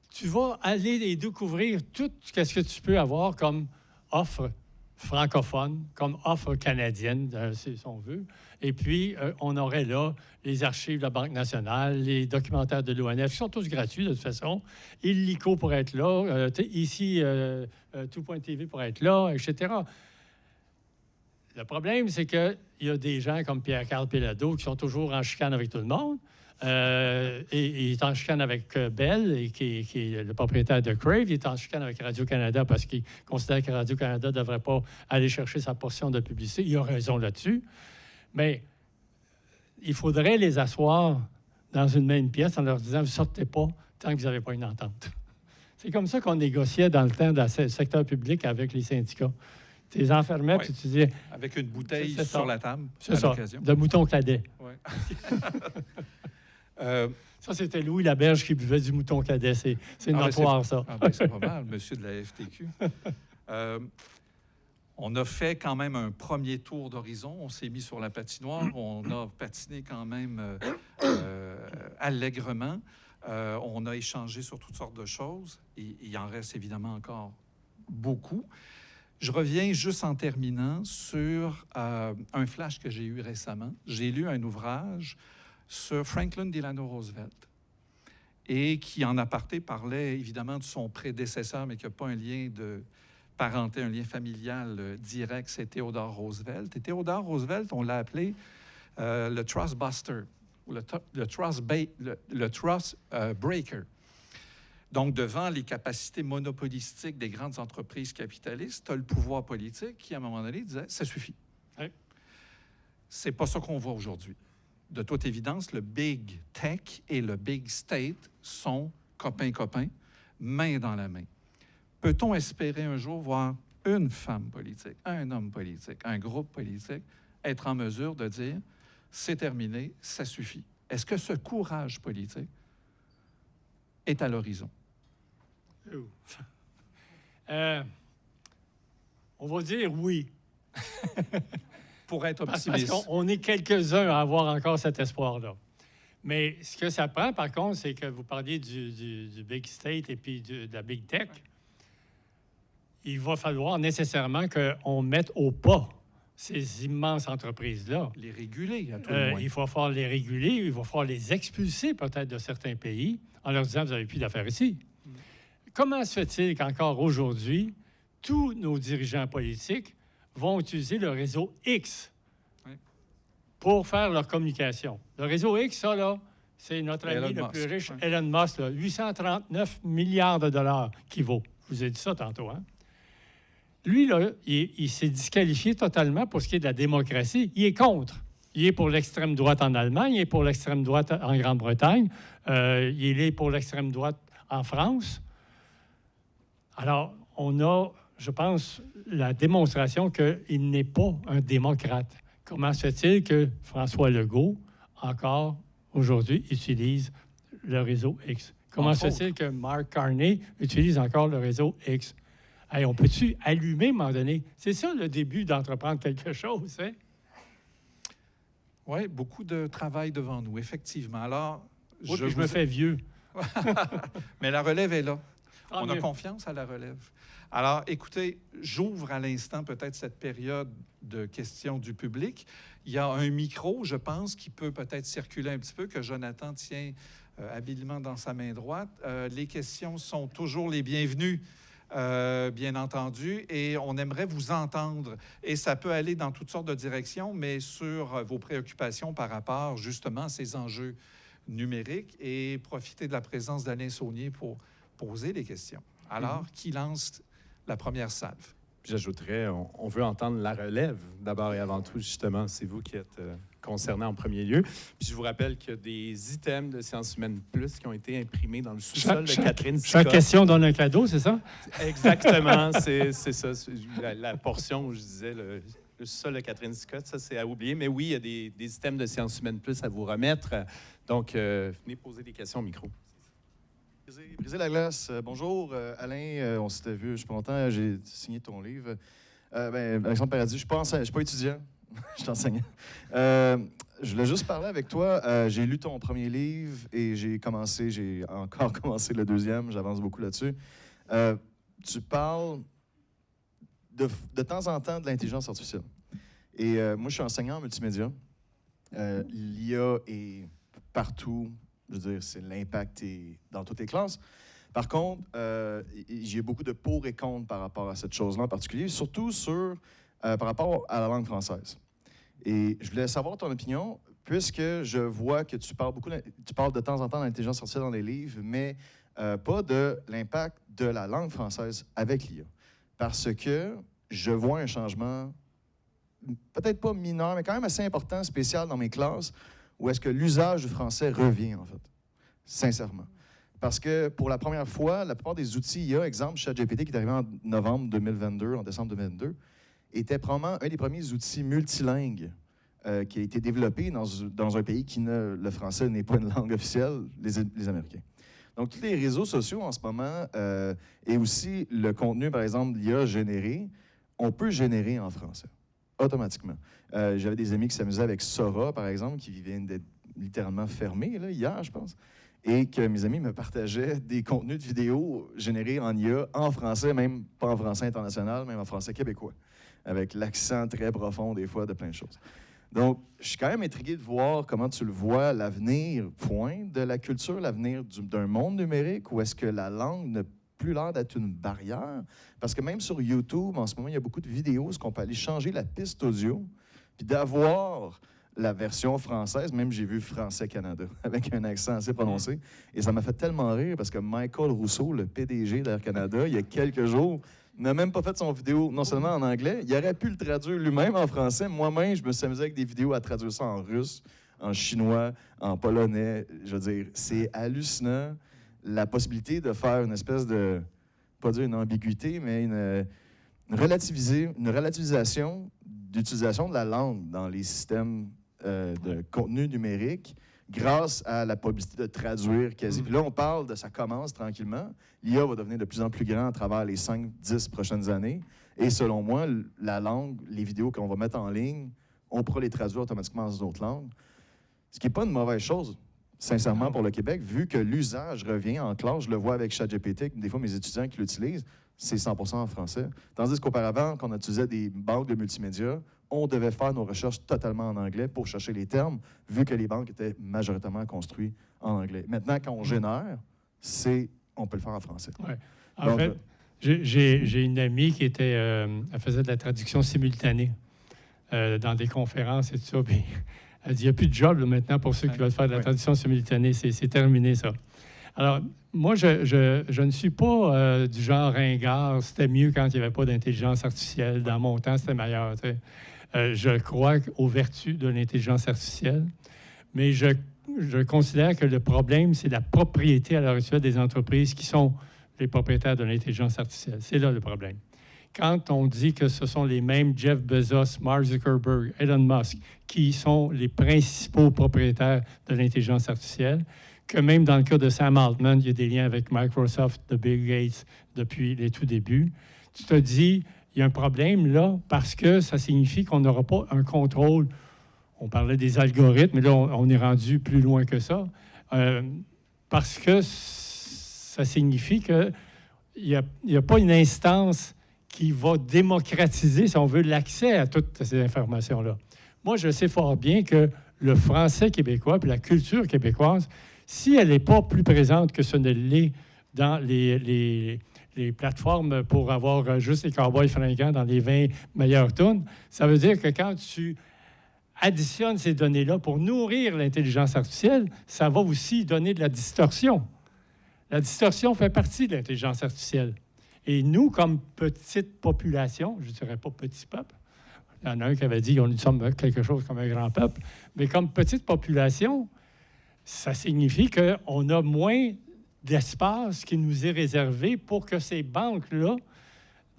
tu vas aller et découvrir tout ce que tu peux avoir comme offre francophone, comme offre canadienne, si on veut. Et puis, on aurait là les archives de la Banque nationale, les documentaires de l'ONF, qui sont tous gratuits de toute façon. Illico pourrait être là, ici, Tout.tv pourrait être là, etc. Le problème, c'est qu'il y a des gens comme Pierre-Carl Péladeau qui sont toujours en chicane avec tout le monde. Et il est en chicane avec Bell, qui est le propriétaire de Crave. Il est en chicane avec Radio-Canada parce qu'il considère que Radio-Canada ne devrait pas aller chercher sa portion de publicité. Il a raison là-dessus. Mais il faudrait les asseoir dans une même pièce en leur disant « Vous ne sortez pas tant que vous n'avez pas une entente. » C'est comme ça qu'on négociait dans le temps dans le secteur public avec les syndicats. Tu les enfermais, puis tu disais... Avec une bouteille sur la table, c'est ça, de mouton cadet. Ouais. Ça, c'était Louis Laberge qui buvait du mouton cadet. C'est notoire, ça. C'est pas mal, monsieur de la FTQ. On a fait quand même un premier tour d'horizon. On s'est mis sur la patinoire. On a patiné quand même allègrement. On a échangé sur toutes sortes de choses. Et il en reste évidemment encore beaucoup. Je reviens juste en terminant sur un flash que j'ai eu récemment. J'ai lu un ouvrage sur Franklin Delano Roosevelt et qui, en aparté, parlait évidemment de son prédécesseur, mais qui n'a pas un lien de parenté, un lien familial direct, c'est Theodore Roosevelt. Et Theodore Roosevelt, on l'a appelé le Trust Buster, ou le Trust Breaker. Donc, devant les capacités monopolistiques des grandes entreprises capitalistes, tu as le pouvoir politique qui, à un moment donné, disait « ça suffit oui. ». C'est pas ça qu'on voit aujourd'hui. De toute évidence, le Big Tech et le Big State sont copains-copains, main dans la main. Peut-on espérer un jour voir une femme politique, un homme politique, un groupe politique être en mesure de dire « c'est terminé, ça suffit ». Est-ce que ce courage politique est à l'horizon? On va dire oui. Pour être optimiste. Parce qu'on est quelques-uns à avoir encore cet espoir-là. Mais ce que ça prend, par contre, c'est que vous parliez du Big State et puis de la Big Tech. Il va falloir nécessairement qu'on mette au pas ces immenses entreprises-là. Les réguler, à tout le moins. Il va falloir les réguler, il va falloir les expulser peut-être de certains pays en leur disant « vous n'avez plus d'affaires ici ». Comment se fait-il qu'encore aujourd'hui, tous nos dirigeants politiques vont utiliser le réseau X pour faire leur communication? Le réseau X, ça, là, c'est notre ami le plus riche, Elon Musk, là, 839 milliards de dollars qui vaut. Je vous ai dit ça tantôt, hein? Lui, là, il s'est disqualifié totalement pour ce qui est de la démocratie. Il est contre. Il est pour l'extrême droite en Allemagne, il est pour l'extrême droite en Grande-Bretagne, il est pour l'extrême droite en France. Alors, on a, je pense, la démonstration qu'il n'est pas un démocrate. Comment se fait-il que François Legault, encore aujourd'hui, utilise le réseau X? Comment se fait-il que Mark Carney utilise encore le réseau X? Hey, on peut-tu allumer à un moment donné? C'est ça le début d'entreprendre quelque chose, hein? Oui, beaucoup de travail devant nous, effectivement. Alors, je me fais vieux. Mais la relève est là. Ah, on a confiance à la relève. Alors, écoutez, j'ouvre à l'instant peut-être cette période de questions du public. Il y a un micro, je pense, qui peut peut-être circuler un petit peu, que Jonathan tient habilement dans sa main droite. Les questions sont toujours les bienvenues. Bien entendu, et on aimerait vous entendre. Et ça peut aller dans toutes sortes de directions, mais sur vos préoccupations par rapport justement à ces enjeux numériques et profiter de la présence d'Alain Saunier pour poser des questions. Alors, qui lance la première salve? J'ajouterais, on veut entendre la relève, d'abord et avant tout, justement. C'est vous qui êtes concerné en premier lieu. Puis je vous rappelle qu'il y a des items de Sciences humaines plus qui ont été imprimés dans le sous-sol de Catherine Scott. Chaque question donne un cadeau, c'est ça? Exactement, c'est ça. La portion où je disais le sous-sol de Catherine Scott, ça, c'est à oublier. Mais oui, il y a des items de Sciences humaines plus à vous remettre. Donc, venez poser des questions au micro. Briser la glace. Bonjour, Alain. On s'était vu, je suis content. J'ai signé ton livre. Alexandre Paradis, je ne suis pas étudiant. Je suis enseignant. Je voulais juste parler avec toi. J'ai lu ton premier livre et j'ai encore commencé le deuxième. J'avance beaucoup là-dessus. Tu parles de temps en temps de l'intelligence artificielle. Et moi, je suis enseignant en multimédia. L'IA est partout. Je veux dire, c'est l'impact est dans toutes les classes. Par contre, j'ai beaucoup de pour et contre par rapport à cette chose-là en particulier, surtout par rapport à la langue française. Et je voulais savoir ton opinion, puisque je vois que tu parles de temps en temps d'intelligence artificielle dans les livres, mais pas de l'impact de la langue française avec l'IA. Parce que je vois un changement, peut-être pas mineur, mais quand même assez important, spécial dans mes classes, où est-ce que l'usage du français revient, en fait, sincèrement. Parce que pour la première fois, la plupart des outils IA, exemple ChatGPT qui est arrivé en novembre 2022, en décembre 2022, était probablement un des premiers outils multilingues qui a été développé dans un pays qui le français n'est pas une langue officielle, les Américains. Donc, tous les réseaux sociaux en ce moment et aussi le contenu, par exemple, l'IA généré, on peut générer en français, automatiquement. J'avais des amis qui s'amusaient avec Sora, par exemple, qui viennent d'être littéralement fermés, là, hier, je pense, et que mes amis me partageaient des contenus de vidéos générés en IA, en français, même pas en français international, même en français québécois, avec l'accent très profond, des fois, de plein de choses. Donc, je suis quand même intrigué de voir comment tu le vois, l'avenir, de la culture, l'avenir d'un monde numérique, où est-ce que la langue n'a plus l'air d'être une barrière? Parce que même sur YouTube, en ce moment, il y a beaucoup de vidéos où on peut aller changer la piste audio, puis d'avoir la version française, même j'ai vu Français Canada, avec un accent assez prononcé, et ça m'a fait tellement rire, parce que Michael Rousseau, le PDG d'Air Canada, il y a quelques jours, n'a même pas fait son vidéo, non seulement en anglais, il aurait pu le traduire lui-même en français. Moi-même, je me suis amusé avec des vidéos à traduire ça en russe, en chinois, en polonais. Je veux dire, c'est hallucinant, la possibilité de faire une espèce de, pas dire une ambiguïté, mais une relativisation d'utilisation de la langue dans les systèmes de contenu numérique grâce à la possibilité de traduire quasi. Puis là, on parle ça commence tranquillement. L'IA va devenir de plus en plus grand à travers les 5-10 prochaines années. Et selon moi, la langue, les vidéos qu'on va mettre en ligne, on pourra les traduire automatiquement dans d'autres langues. Ce qui n'est pas une mauvaise chose. sincèrement, pour le Québec, vu que l'usage revient en classe. Je le vois avec ChatGPT, des fois, mes étudiants qui l'utilisent, c'est 100% en français. Tandis qu'auparavant, quand on utilisait des banques de multimédia, on devait faire nos recherches totalement en anglais pour chercher les termes, vu que les banques étaient majoritairement construites en anglais. Maintenant, quand on génère, on peut le faire en français. Ouais. En Donc, fait, j'ai une amie qui était, elle faisait de la traduction simultanée dans des conférences et tout ça. Puis elle dit, il n'y a plus de job là, maintenant pour ceux qui veulent faire de la traduction simultanée. C'est terminé, ça. Alors, moi, je ne suis pas du genre ringard. C'était mieux quand il n'y avait pas d'intelligence artificielle. Dans mon temps, c'était meilleur. Tu sais. Je crois aux vertus de l'intelligence artificielle, mais je considère que le problème, c'est la propriété à l'heure actuelle des entreprises qui sont les propriétaires de l'intelligence artificielle. C'est là le problème. Quand on dit que ce sont les mêmes Jeff Bezos, Mark Zuckerberg, Elon Musk qui sont les principaux propriétaires de l'intelligence artificielle, que même dans le cas de Sam Altman, il y a des liens avec Microsoft, de Bill Gates depuis les tout débuts, tu te dis, il y a un problème là parce que ça signifie qu'on n'aura pas un contrôle. On parlait des algorithmes, mais là, on est rendu plus loin que ça. Parce que ça signifie qu'il n'y a pas une instance qui va démocratiser, si on veut, l'accès à toutes ces informations-là. Moi, je sais fort bien que le français québécois puis la culture québécoise, si elle n'est pas plus présente que ce ne l'est dans les plateformes pour avoir juste les cowboys fringants dans les 20 meilleures tunes, ça veut dire que quand tu additionnes ces données-là pour nourrir l'intelligence artificielle, ça va aussi donner de la distorsion. La distorsion fait partie de l'intelligence artificielle. Et nous, comme petite population, je ne dirais pas petit peuple, il y en a un qui avait dit qu'on sommes quelque chose comme un grand peuple, mais comme petite population, ça signifie qu'on a moins d'espace qui nous est réservé pour que ces banques-là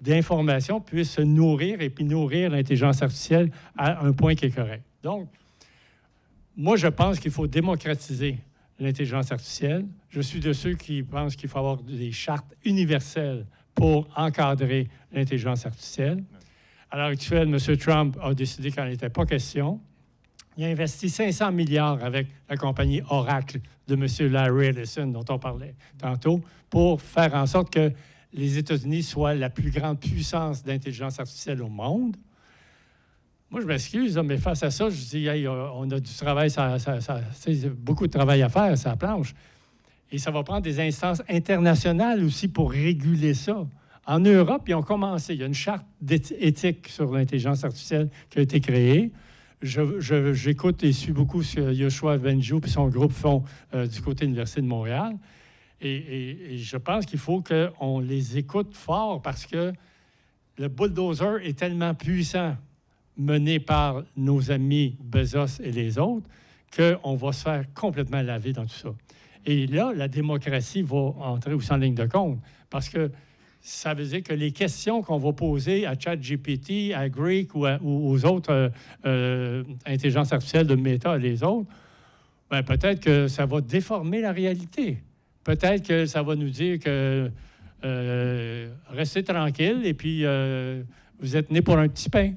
d'informations puissent se nourrir et puis nourrir l'intelligence artificielle à un point qui est correct. Donc, moi, je pense qu'il faut démocratiser l'intelligence artificielle. Je suis de ceux qui pensent qu'il faut avoir des chartes universelles pour encadrer l'intelligence artificielle. À l'heure actuelle, M. Trump a décidé qu'il n'en était pas question. Il a investi 500 milliards avec la compagnie Oracle de M. Larry Ellison, dont on parlait tantôt, pour faire en sorte que les États-Unis soient la plus grande puissance d'intelligence artificielle au monde. Moi, je m'excuse, mais face à ça, je dis, hey, on a du travail, beaucoup de travail à faire, ça planche. Et ça va prendre des instances internationales aussi pour réguler ça. En Europe, ils ont commencé. Il y a une charte éthique sur l'intelligence artificielle qui a été créée. J'écoute et suis beaucoup ce que Yoshua Bengio et son groupe font du côté de l'Université de Montréal. Et je pense qu'il faut qu'on les écoute fort parce que le bulldozer est tellement puissant, mené par nos amis Bezos et les autres, qu'on va se faire complètement laver dans tout ça. Et là, la démocratie va entrer aussi en ligne de compte parce que ça veut dire que les questions qu'on va poser à ChatGPT, à Greek ou aux autres intelligences artificielles de Meta et les autres, bien, peut-être que ça va déformer la réalité. Peut-être que ça va nous dire que restez tranquille et puis vous êtes né pour un petit pain.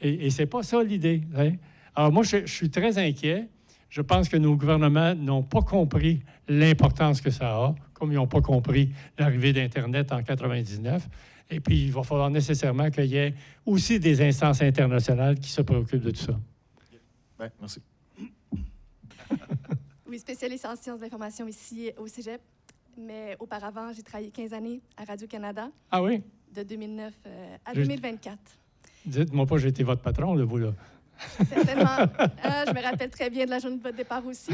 et c'est pas ça l'idée. Hein? Alors moi, je suis très inquiet. Je pense que nos gouvernements n'ont pas compris l'importance que ça a, comme ils n'ont pas compris l'arrivée d'Internet en 1999. Et puis, il va falloir nécessairement qu'il y ait aussi des instances internationales qui se préoccupent de tout ça. Bien, merci. Oui, spécialiste en sciences de l'information ici au Cégep. Mais auparavant, j'ai travaillé 15 années à Radio-Canada. Ah oui? De 2009 à 2024. Dites-moi pas que j'ai été votre patron, là, vous, là. Certainement. Je me rappelle très bien de la journée de votre départ aussi.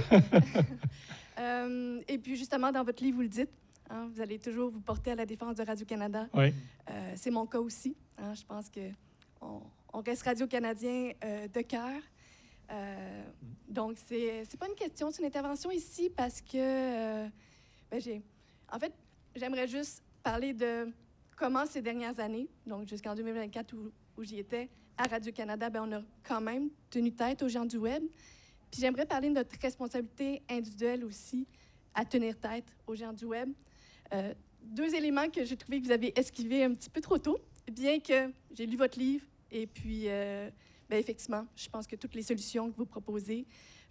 Et puis, justement, dans votre livre, vous le dites, hein, vous allez toujours vous porter à la défense de Radio-Canada. Oui. C'est mon cas aussi. Hein, je pense qu'on reste radio-canadien de cœur. Donc, c'est pas une question, c'est une intervention ici parce que en fait, j'aimerais juste parler de comment ces dernières années, donc jusqu'en 2024 où j'y étais, à Radio-Canada, on a quand même tenu tête aux gens du web. Puis j'aimerais parler de notre responsabilité individuelle aussi à tenir tête aux gens du web. Deux éléments que j'ai trouvé que vous avez esquivés un petit peu trop tôt, bien que j'ai lu votre livre et puis, effectivement, je pense que toutes les solutions que vous proposez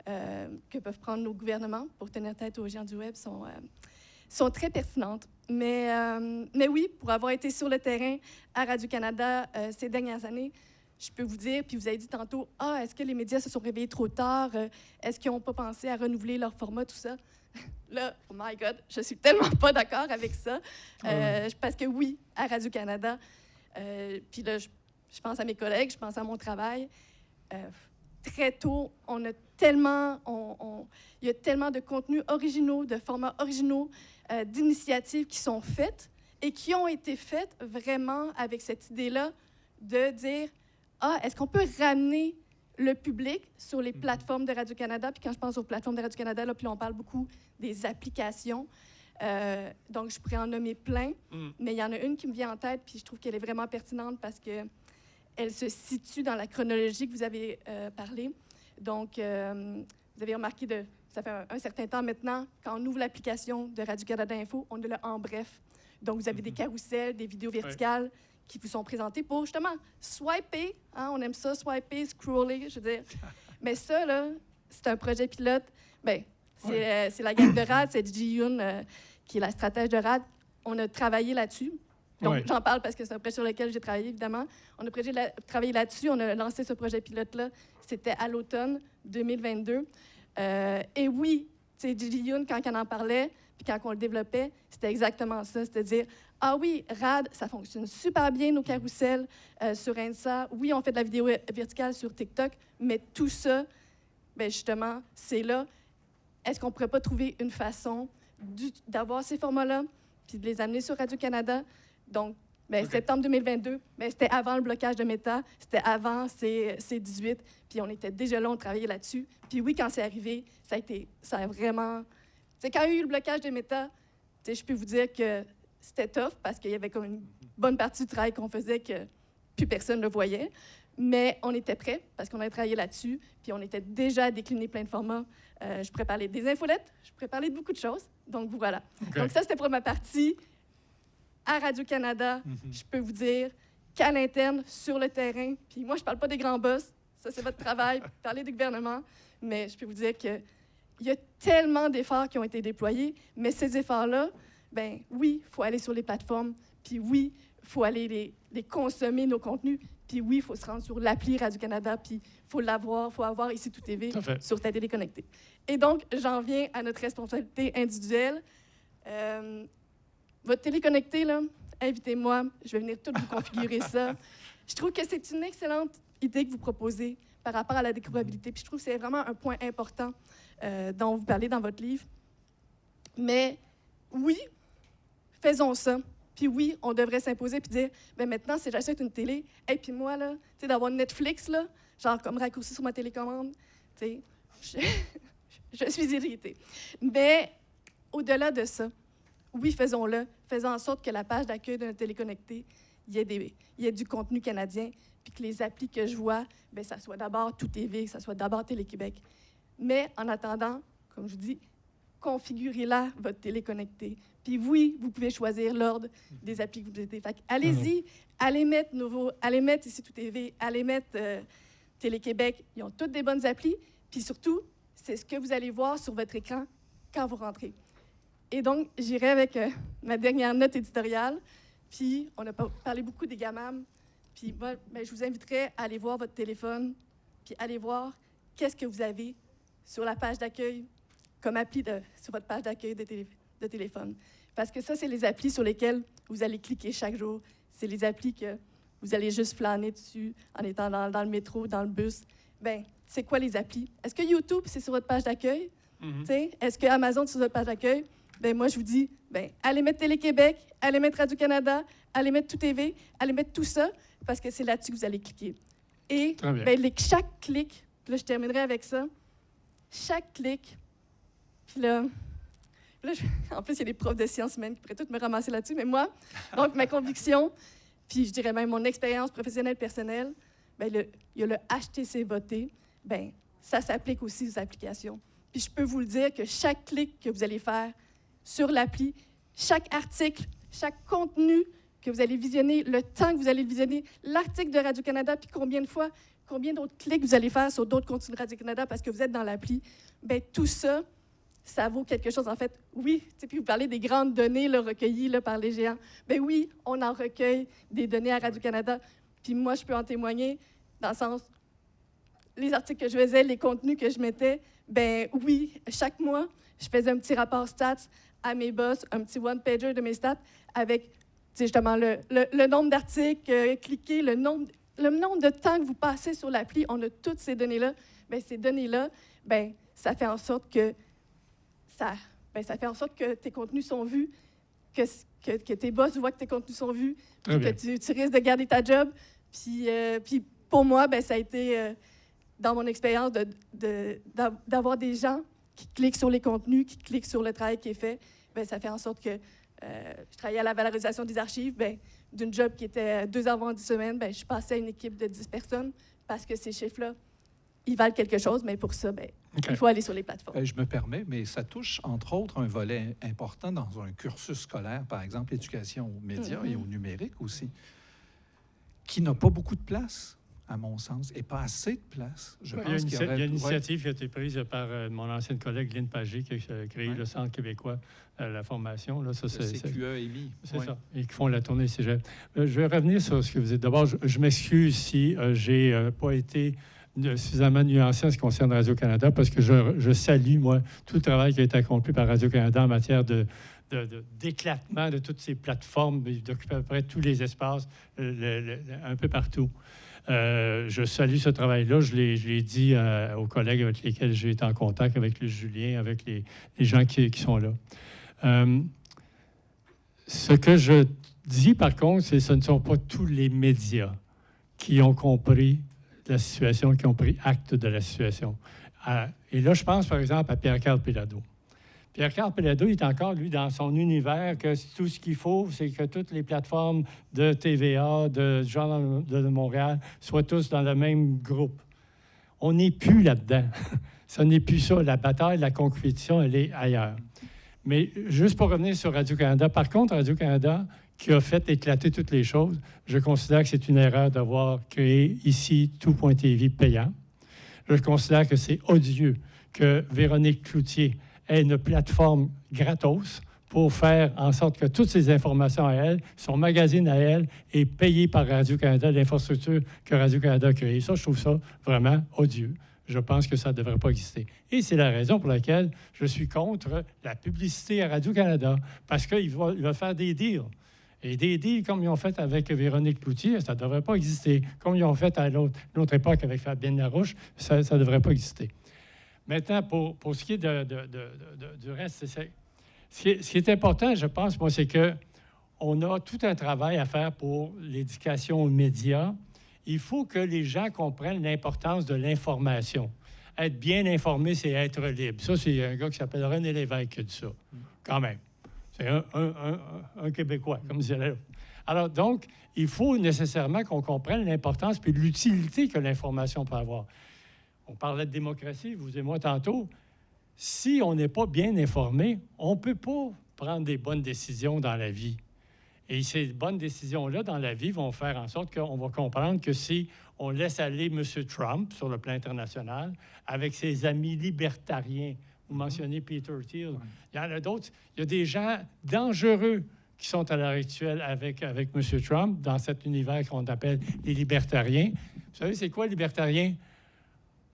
que peuvent prendre nos gouvernements pour tenir tête aux géants du Web sont très pertinentes. Mais oui, pour avoir été sur le terrain à Radio-Canada ces dernières années, je peux vous dire, puis vous avez dit tantôt, « Ah, est-ce que les médias se sont réveillés trop tard? Est-ce qu'ils n'ont pas pensé à renouveler leur format, tout ça? » Là, oh my God, je suis tellement pas d'accord avec ça. Parce que oui, à Radio-Canada, puis là, je pense à mes collègues, je pense à mon travail. Très tôt, il y a tellement de contenus originaux, de formats originaux, d'initiatives qui sont faites et qui ont été faites vraiment avec cette idée-là de dire « Ah, est-ce qu'on peut ramener le public sur les plateformes de Radio-Canada? » Puis quand je pense aux plateformes de Radio-Canada, là, puis là, on parle beaucoup des applications. Donc, je pourrais en nommer plein, mais il y en a une qui me vient en tête, puis je trouve qu'elle est vraiment pertinente parce qu'elle se situe dans la chronologie que vous avez parlé. Donc, vous avez remarqué, ça fait un certain temps maintenant, quand on ouvre l'application de Radio-Canada Info, on a le « en bref ». Donc, vous avez des carousels, des vidéos verticales qui vous sont présentées pour, justement, swiper. Hein, on aime ça, swiper, scroller, je veux dire. Mais ça, là, c'est un projet pilote. Bien, c'est la gang de RAD, c'est Ji Yoon, qui est la stratège de RAD. On a travaillé là-dessus. Donc, j'en parle parce que c'est un projet sur lequel j'ai travaillé, évidemment. On a travaillé là-dessus. On a lancé ce projet pilote-là. C'était à l'automne 2022. Et oui, tu sais, Ji Yoon, quand on en parlait, puis quand on le développait, c'était exactement ça. C'est-à-dire, ah oui, RAD, ça fonctionne super bien, nos carousels sur Insta. Oui, on fait de la vidéo verticale sur TikTok, mais tout ça, bien justement, c'est là. Est-ce qu'on ne pourrait pas trouver une façon d'avoir ces formats-là, puis de les amener sur Radio-Canada? Donc, septembre 2022, c'était avant le blocage de Meta, c'était avant C18, puis on était déjà là, on travaillait là-dessus. Puis oui, quand c'est arrivé, ça a vraiment... C'est quand il y a eu le blocage de Meta, je peux vous dire que c'était tough parce qu'il y avait comme une bonne partie du travail qu'on faisait que plus personne ne le voyait. Mais on était prêts parce qu'on avait travaillé là-dessus, puis on était déjà à décliner plein de formats. Je pourrais parler des infolettes, je pourrais parler de beaucoup de choses. Donc, voilà. Okay. Donc, ça, c'était pour ma partie. À Radio-Canada, je peux vous dire qu'à l'interne, sur le terrain, puis moi, je ne parle pas des grands boss, ça, c'est votre travail, parler du gouvernement, mais je peux vous dire qu'il y a tellement d'efforts qui ont été déployés, mais ces efforts-là, ben oui, il faut aller sur les plateformes, puis oui, il faut aller les consommer, nos contenus, puis oui, il faut se rendre sur l'appli Radio-Canada, puis il faut l'avoir, il faut avoir ici tout TV sur ta télé connectée. Et donc, j'en viens à notre responsabilité individuelle. Votre télé connectée, là, invitez-moi, je vais venir tout vous configurer ça. Je trouve que c'est une excellente idée que vous proposez par rapport à la découvrabilité, puis je trouve que c'est vraiment un point important dont vous parlez dans votre livre. Mais oui, faisons ça. Puis oui, on devrait s'imposer puis dire, bien maintenant, si j'achète une télé, et puis moi, là, tu sais, d'avoir Netflix, là, genre comme raccourci sur ma télécommande, tu sais, je suis irritée. Mais au-delà de ça, oui, faisons-le. Faisons en sorte que la page d'accueil de notre télé connectée, il y ait du contenu canadien, puis que les applis que je vois, bien, ça soit d'abord Tout TV, que ça soit d'abord Télé-Québec. Mais en attendant, comme je vous dis, configurez-la, votre télé connectée. Puis oui, vous pouvez choisir l'ordre des applis que vous voulez. Fait allez-y, allez mettre ici Tout TV, allez mettre Télé-Québec. Ils ont toutes des bonnes applis. Puis surtout, c'est ce que vous allez voir sur votre écran quand vous rentrez. Et donc, j'irai avec ma dernière note éditoriale. Puis, on a parlé beaucoup des gamams. Puis moi, je vous inviterai à aller voir votre téléphone, puis aller voir qu'est-ce que vous avez sur la page d'accueil, comme appli sur votre page d'accueil de téléphone. Parce que ça, c'est les applis sur lesquelles vous allez cliquer chaque jour. C'est les applis que vous allez juste flâner dessus en étant dans le métro, dans le bus. Bien, c'est quoi les applis? Est-ce que YouTube, c'est sur votre page d'accueil? Est-ce que Amazon, c'est sur votre page d'accueil? Bien, moi, je vous dis, bien, allez mettre Télé-Québec, allez mettre Radio-Canada, allez mettre Tout TV, allez mettre tout ça, parce que c'est là-dessus que vous allez cliquer. Et bien, chaque clic, là, je terminerai avec ça, chaque clic, puis là en plus, il y a des profs de sciences humaines qui pourraient tous me ramasser là-dessus, mais moi, donc ma conviction, puis je dirais même mon expérience professionnelle personnelle, bien, il y a le HTC voté, bien, ça s'applique aussi aux applications. Puis je peux vous le dire que chaque clic que vous allez faire sur l'appli, chaque article, chaque contenu que vous allez visionner, le temps que vous allez visionner l'article de Radio-Canada, puis combien d'autres clics vous allez faire sur d'autres contenus de Radio-Canada parce que vous êtes dans l'appli, bien, tout ça, ça vaut quelque chose. En fait, oui, puis vous parlez des grandes données là, recueillies là, par les géants. Bien oui, on en recueille des données à Radio-Canada. Puis moi, je peux en témoigner dans le sens, les articles que je faisais, les contenus que je mettais, ben oui, chaque mois, je faisais un petit rapport stats à mes boss, un petit one-pager de mes stats avec justement le nombre d'articles cliqués, le nombre de temps que vous passez sur l'appli. On a toutes ces données-là. Bien, ces données-là, bien, ça fait en sorte que tes contenus sont vus, que tes boss voient que tes contenus sont vus, puis que tu risques de garder ta job. Puis pour moi, bien, ça a été, dans mon expérience, d'avoir des gens qui cliquent sur les contenus, qui cliquent sur le travail qui est fait. Bien, ça fait en sorte que je travaillais à la valorisation des archives. Bien, d'une job qui était 2 heures en 10 semaines, bien, je passais à une équipe de 10 personnes parce que ces chiffres-là, ils valent quelque chose, mais pour ça, bien, il faut aller sur les plateformes. Je me permets, mais ça touche, entre autres, un volet important dans un cursus scolaire, par exemple, l'éducation aux médias et au numérique aussi, qui n'a pas beaucoup de place, à mon sens, et pas assez de place. Je pense qu'il y aurait... Il y a une initiative qui a été prise par mon ancienne collègue Lynn Pagé, qui a créé le Centre québécois de la formation. Là, ça, le CQE-EMI. C'est ça, et qui font la tournée cégep. Je vais revenir sur ce que vous dites. D'abord, je m'excuse si j'ai pas été suffisamment nuancé en ce qui concerne Radio-Canada, parce que je salue, moi, tout le travail qui a été accompli par Radio-Canada en matière d'éclatement de toutes ces plateformes, d'occuper à peu près tous les espaces, un peu partout. Je salue ce travail-là. Je l'ai dit aux collègues avec lesquels j'ai été en contact, avec le Julien, avec les gens qui sont là. Ce que je dis, par contre, c'est que ce ne sont pas tous les médias qui ont compris la situation, qui ont pris acte de la situation. Et là, je pense, par exemple, à Pierre-Carl Péladeau. Pierre-Carl Péladeau est encore, lui, dans son univers, que tout ce qu'il faut, c'est que toutes les plateformes de TVA, de Journal de Montréal, soient tous dans le même groupe. On n'est plus là-dedans. Ça n'est plus ça. La bataille, la compétition, elle est ailleurs. Mais juste pour revenir sur Radio-Canada, par contre, Radio-Canada, qui a fait éclater toutes les choses, je considère que c'est une erreur d'avoir créé ici Tout.tv payant. Je considère que c'est odieux que Véronique Cloutier ait une plateforme gratos pour faire en sorte que toutes ces informations à elle, son magazine à elle, est payé par Radio-Canada, l'infrastructure que Radio-Canada a créée. Ça, je trouve ça vraiment odieux. Je pense que ça ne devrait pas exister. Et c'est la raison pour laquelle je suis contre la publicité à Radio-Canada, parce qu'il va faire des deals. Et des deals comme ils ont fait avec Véronique Cloutier, ça ne devrait pas exister. Comme ils ont fait à l'autre époque avec Fabienne Larouche, ça ne devrait pas exister. Maintenant, pour ce qui est du reste, ce qui est important, je pense, moi, c'est qu'on a tout un travail à faire pour l'éducation aux médias. Il faut que les gens comprennent l'importance de l'information. Être bien informé, c'est être libre. Ça, c'est un gars qui s'appelle René Lévesque qui a dit ça, quand même. C'est un Québécois, comme disait l'autre. Alors, donc, il faut nécessairement qu'on comprenne l'importance et l'utilité que l'information peut avoir. On parlait de démocratie, vous et moi, tantôt. Si on n'est pas bien informé, on ne peut pas prendre des bonnes décisions dans la vie. Et ces bonnes décisions-là dans la vie vont faire en sorte qu'on va comprendre que si on laisse aller M. Trump sur le plan international avec ses amis libertariens, vous mentionnez Peter Thiel, il y en a d'autres, il y a des gens dangereux qui sont à l'heure actuelle avec M. Trump dans cet univers qu'on appelle les libertariens. Vous savez, c'est quoi, libertarien?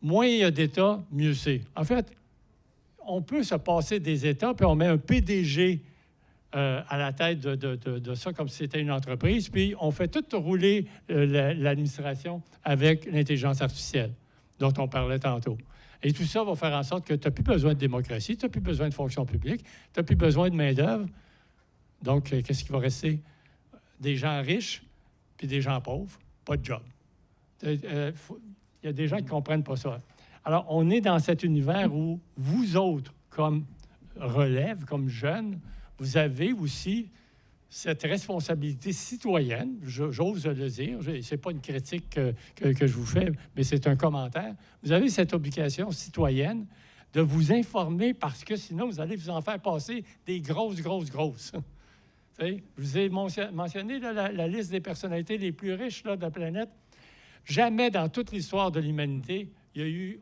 Moins il y a d'États, mieux c'est. En fait, on peut se passer des États, puis on met un PDG à la tête de ça, comme si c'était une entreprise, puis on fait tout rouler l'administration avec l'intelligence artificielle, dont on parlait tantôt. Et tout ça va faire en sorte que tu n'as plus besoin de démocratie, tu n'as plus besoin de fonction publique, tu n'as plus besoin de main-d'œuvre. Donc, qu'est-ce qui va rester? Des gens riches, puis des gens pauvres, pas de job. Il y a des gens qui ne comprennent pas ça. Alors, on est dans cet univers où vous autres, comme relève, comme jeunes, vous avez aussi cette responsabilité citoyenne, j'ose le dire, ce n'est pas une critique que je vous fais, mais c'est un commentaire. Vous avez cette obligation citoyenne de vous informer parce que sinon, vous allez vous en faire passer des grosses. Je vous ai mentionné là, la liste des personnalités les plus riches là, de la planète. Jamais dans toute l'histoire de l'humanité, il y a eu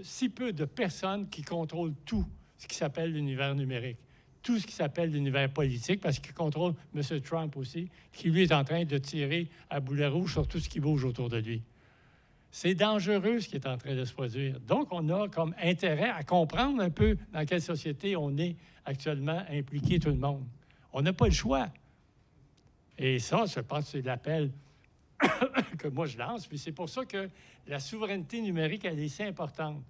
si peu de personnes qui contrôlent tout ce qui s'appelle l'univers numérique, tout ce qui s'appelle l'univers politique, parce qu'il contrôle M. Trump aussi, qui, lui, est en train de tirer à boulet rouge sur tout ce qui bouge autour de lui. C'est dangereux ce qui est en train de se produire. Donc, on a comme intérêt à comprendre un peu dans quelle société on est actuellement impliqué, tout le monde. On n'a pas le choix. Et ça, je pense que c'est l'appel que moi je lance. Puis c'est pour ça que la souveraineté numérique, elle est si importante.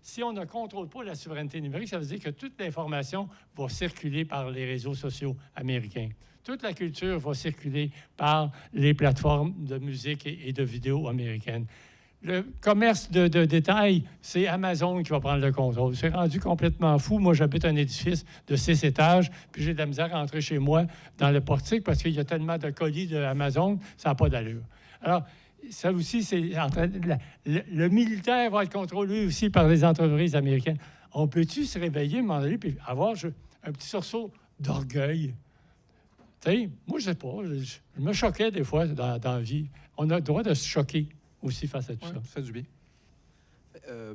Si on ne contrôle pas la souveraineté numérique, ça veut dire que toute l'information va circuler par les réseaux sociaux américains. Toute la culture va circuler par les plateformes de musique et de vidéos américaines. Le commerce de détail, c'est Amazon qui va prendre le contrôle. C'est rendu complètement fou. Moi, j'habite un édifice de 6 étages, puis j'ai de la misère à entrer chez moi dans le portique parce qu'il y a tellement de colis d'Amazon, ça n'a pas d'allure. Alors, ça aussi, c'est en train le militaire va être contrôlé aussi par les entreprises américaines. On peut-tu se réveiller, à un moment donné, puis avoir un petit sursaut d'orgueil? Tu sais, moi, je sais pas. Je me choquais des fois dans la vie. On a le droit de se choquer aussi face à tout ça. Ça fait du bien.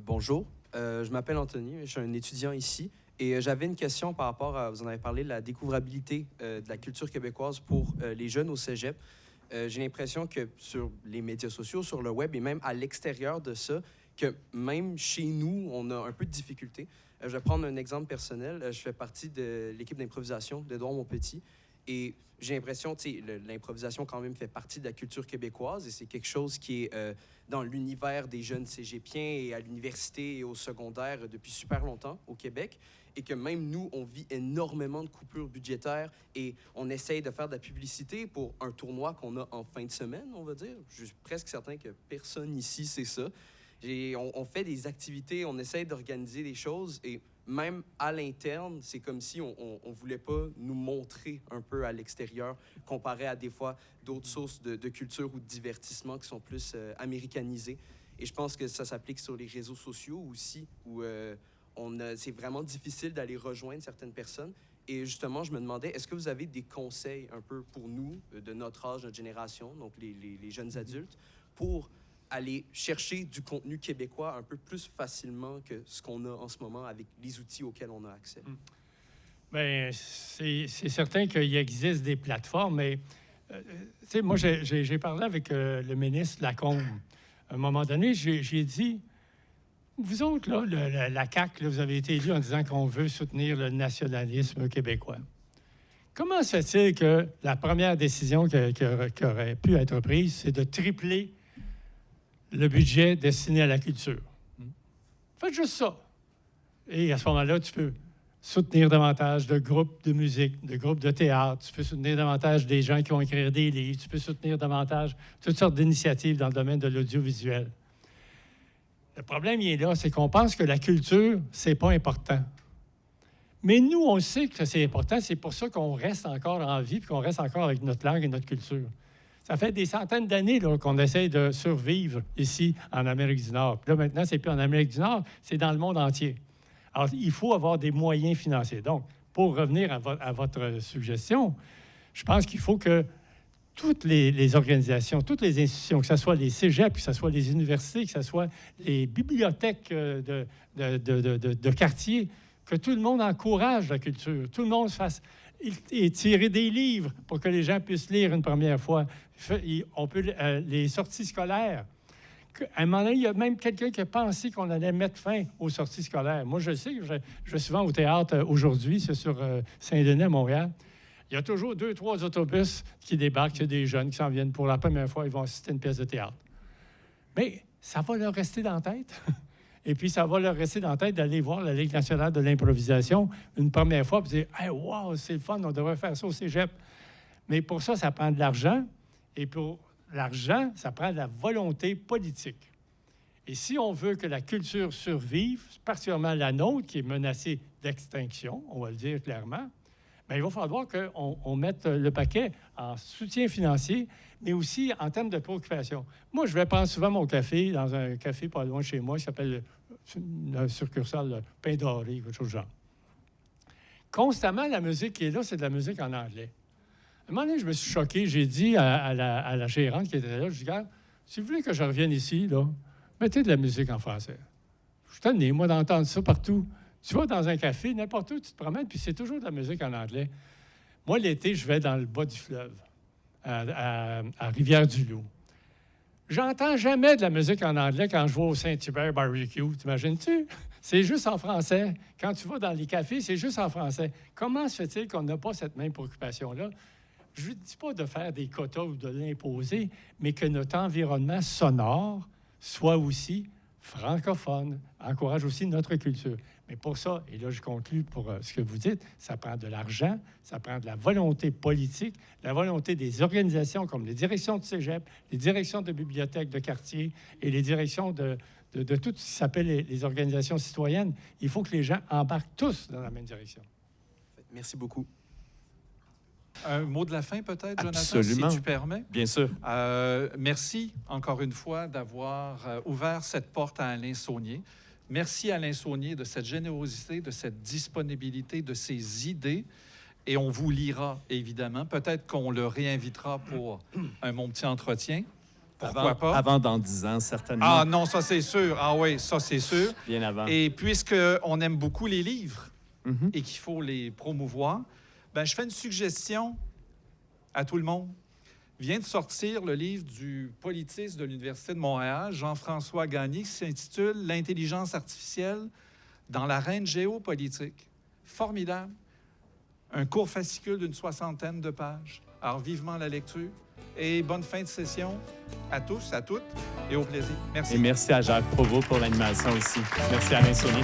Bonjour, je m'appelle Anthony, je suis un étudiant ici et j'avais une question par rapport à, vous en avez parlé, la découvrabilité de la culture québécoise pour les jeunes au cégep. J'ai l'impression que sur les médias sociaux, sur le web et même à l'extérieur de ça, que même chez nous, on a un peu de difficulté. Je vais prendre un exemple personnel. Je fais partie de l'équipe d'improvisation d'Édouard Montpetit. Et j'ai l'impression, tu sais, l'improvisation quand même fait partie de la culture québécoise et c'est quelque chose qui est dans l'univers des jeunes cégepiens et à l'université et au secondaire depuis super longtemps au Québec. Et que même nous, on vit énormément de coupures budgétaires et on essaye de faire de la publicité pour un tournoi qu'on a en fin de semaine, on va dire. Je suis presque certain que personne ici sait ça. On fait des activités, on essaye d'organiser des choses et même à l'interne, c'est comme si on ne voulait pas nous montrer un peu à l'extérieur comparé à des fois d'autres sources de culture ou de divertissement qui sont plus américanisées. Et je pense que ça s'applique sur les réseaux sociaux aussi, où c'est vraiment difficile d'aller rejoindre certaines personnes. Et justement, je me demandais, est-ce que vous avez des conseils un peu pour nous, de notre âge, notre génération, donc les jeunes adultes, pour aller chercher du contenu québécois un peu plus facilement que ce qu'on a en ce moment avec les outils auxquels on a accès? Bien, c'est certain qu'il existe des plateformes, mais tu sais, moi, j'ai parlé avec le ministre Lacombe. À un moment donné, j'ai dit, vous autres, là, la CAQ, là, vous avez été élus en disant qu'on veut soutenir le nationalisme québécois. Comment se fait-il que la première décision qui aurait pu être prise, c'est de tripler le budget destiné à la culture? Faites juste ça. Et à ce moment-là, tu peux soutenir davantage de groupes de musique, de groupes de théâtre, tu peux soutenir davantage des gens qui vont écrire des livres, tu peux soutenir davantage toutes sortes d'initiatives dans le domaine de l'audiovisuel. Le problème, il est là, c'est qu'on pense que la culture, c'est pas important. Mais nous, on sait que c'est important, c'est pour ça qu'on reste encore en vie et qu'on reste encore avec notre langue et notre culture. Ça fait des centaines d'années qu'on essaie de survivre ici, en Amérique du Nord. Puis là, maintenant, c'est plus en Amérique du Nord, c'est dans le monde entier. Alors, il faut avoir des moyens financiers. Donc, pour revenir à votre suggestion, je pense qu'il faut que toutes les organisations, toutes les institutions, que ce soit les cégeps, que ce soit les universités, que ce soit les bibliothèques de quartier, que tout le monde encourage la culture, tout le monde fasse et tirer des livres pour que les gens puissent lire une première fois. On peut les sorties scolaires. À un moment donné, il y a même quelqu'un qui a pensé qu'on allait mettre fin aux sorties scolaires. Moi, je sais que je vais souvent au théâtre aujourd'hui, c'est sur Saint-Denis à Montréal. Il y a toujours 2-3 autobus qui débarquent, il y a des jeunes qui s'en viennent pour la première fois, ils vont assister à une pièce de théâtre. Mais ça va leur rester dans la tête. Et puis, ça va leur rester dans la tête d'aller voir la Ligue nationale de l'improvisation une première fois et dire « Hey, wow, c'est le fun, on devrait faire ça au cégep. » Mais pour ça, ça prend de l'argent. Et pour l'argent, ça prend de la volonté politique. Et si on veut que la culture survive, particulièrement la nôtre, qui est menacée d'extinction, on va le dire clairement, bien, il va falloir qu'on mette le paquet en soutien financier, mais aussi en termes de préoccupation. Moi, je vais prendre souvent mon café dans un café pas loin de chez moi qui s'appelle le succursale Pain Doré, quelque chose de genre. Constamment, la musique qui est là, c'est de la musique en anglais. un moment donné, je me suis choqué. J'ai dit à la gérante qui était là, je dis, regarde, si vous voulez que je revienne ici, là, mettez de la musique en français. Je suis tanné, moi, d'entendre ça partout. Tu vas dans un café, n'importe où, tu te promènes, puis c'est toujours de la musique en anglais. Moi, l'été, je vais dans le bas du fleuve, à Rivière-du-Loup. J'entends jamais de la musique en anglais quand je vais au Saint-Hubert Barbecue. T'imagines-tu? C'est juste en français. Quand tu vas dans les cafés, c'est juste en français. Comment se fait-il qu'on n'a pas cette même préoccupation-là? Je ne dis pas de faire des quotas ou de l'imposer, mais que notre environnement sonore soit aussi francophone, encourage aussi notre culture. Mais pour ça, et là je conclue pour ce que vous dites, ça prend de l'argent, ça prend de la volonté politique, la volonté des organisations comme les directions de cégep, les directions de bibliothèques de quartier et les directions de tout ce qui s'appelle les organisations citoyennes. Il faut que les gens embarquent tous dans la même direction. Merci beaucoup. Un mot de la fin, peut-être, Jonathan, Absolument. si tu permets. Bien sûr. Merci, encore une fois, d'avoir ouvert cette porte à Alain Saunier. Merci, Alain Saunier, de cette générosité, de cette disponibilité, de ces idées. Et on vous lira, évidemment. Peut-être qu'on le réinvitera pour un Mon Petit Entretien. Pourquoi pas? Avant dans 10 ans, certainement. Ah non, ça, c'est sûr. Ah oui, ça, c'est sûr. Bien avant. Et puisqu'on aime beaucoup les livres Mhm. et qu'il faut les promouvoir, ben, je fais une suggestion à tout le monde. Vient de sortir le livre du politiste de l'Université de Montréal, Jean-François Gagné, qui s'intitule « L'intelligence artificielle dans l'arène géopolitique ». Formidable. Un court fascicule d'une 60aine de pages. Alors, vivement la lecture. Et bonne fin de session à tous, à toutes, et au plaisir. Merci. Et merci à Jacques Provost pour l'animation aussi. Merci à Alain Saunier.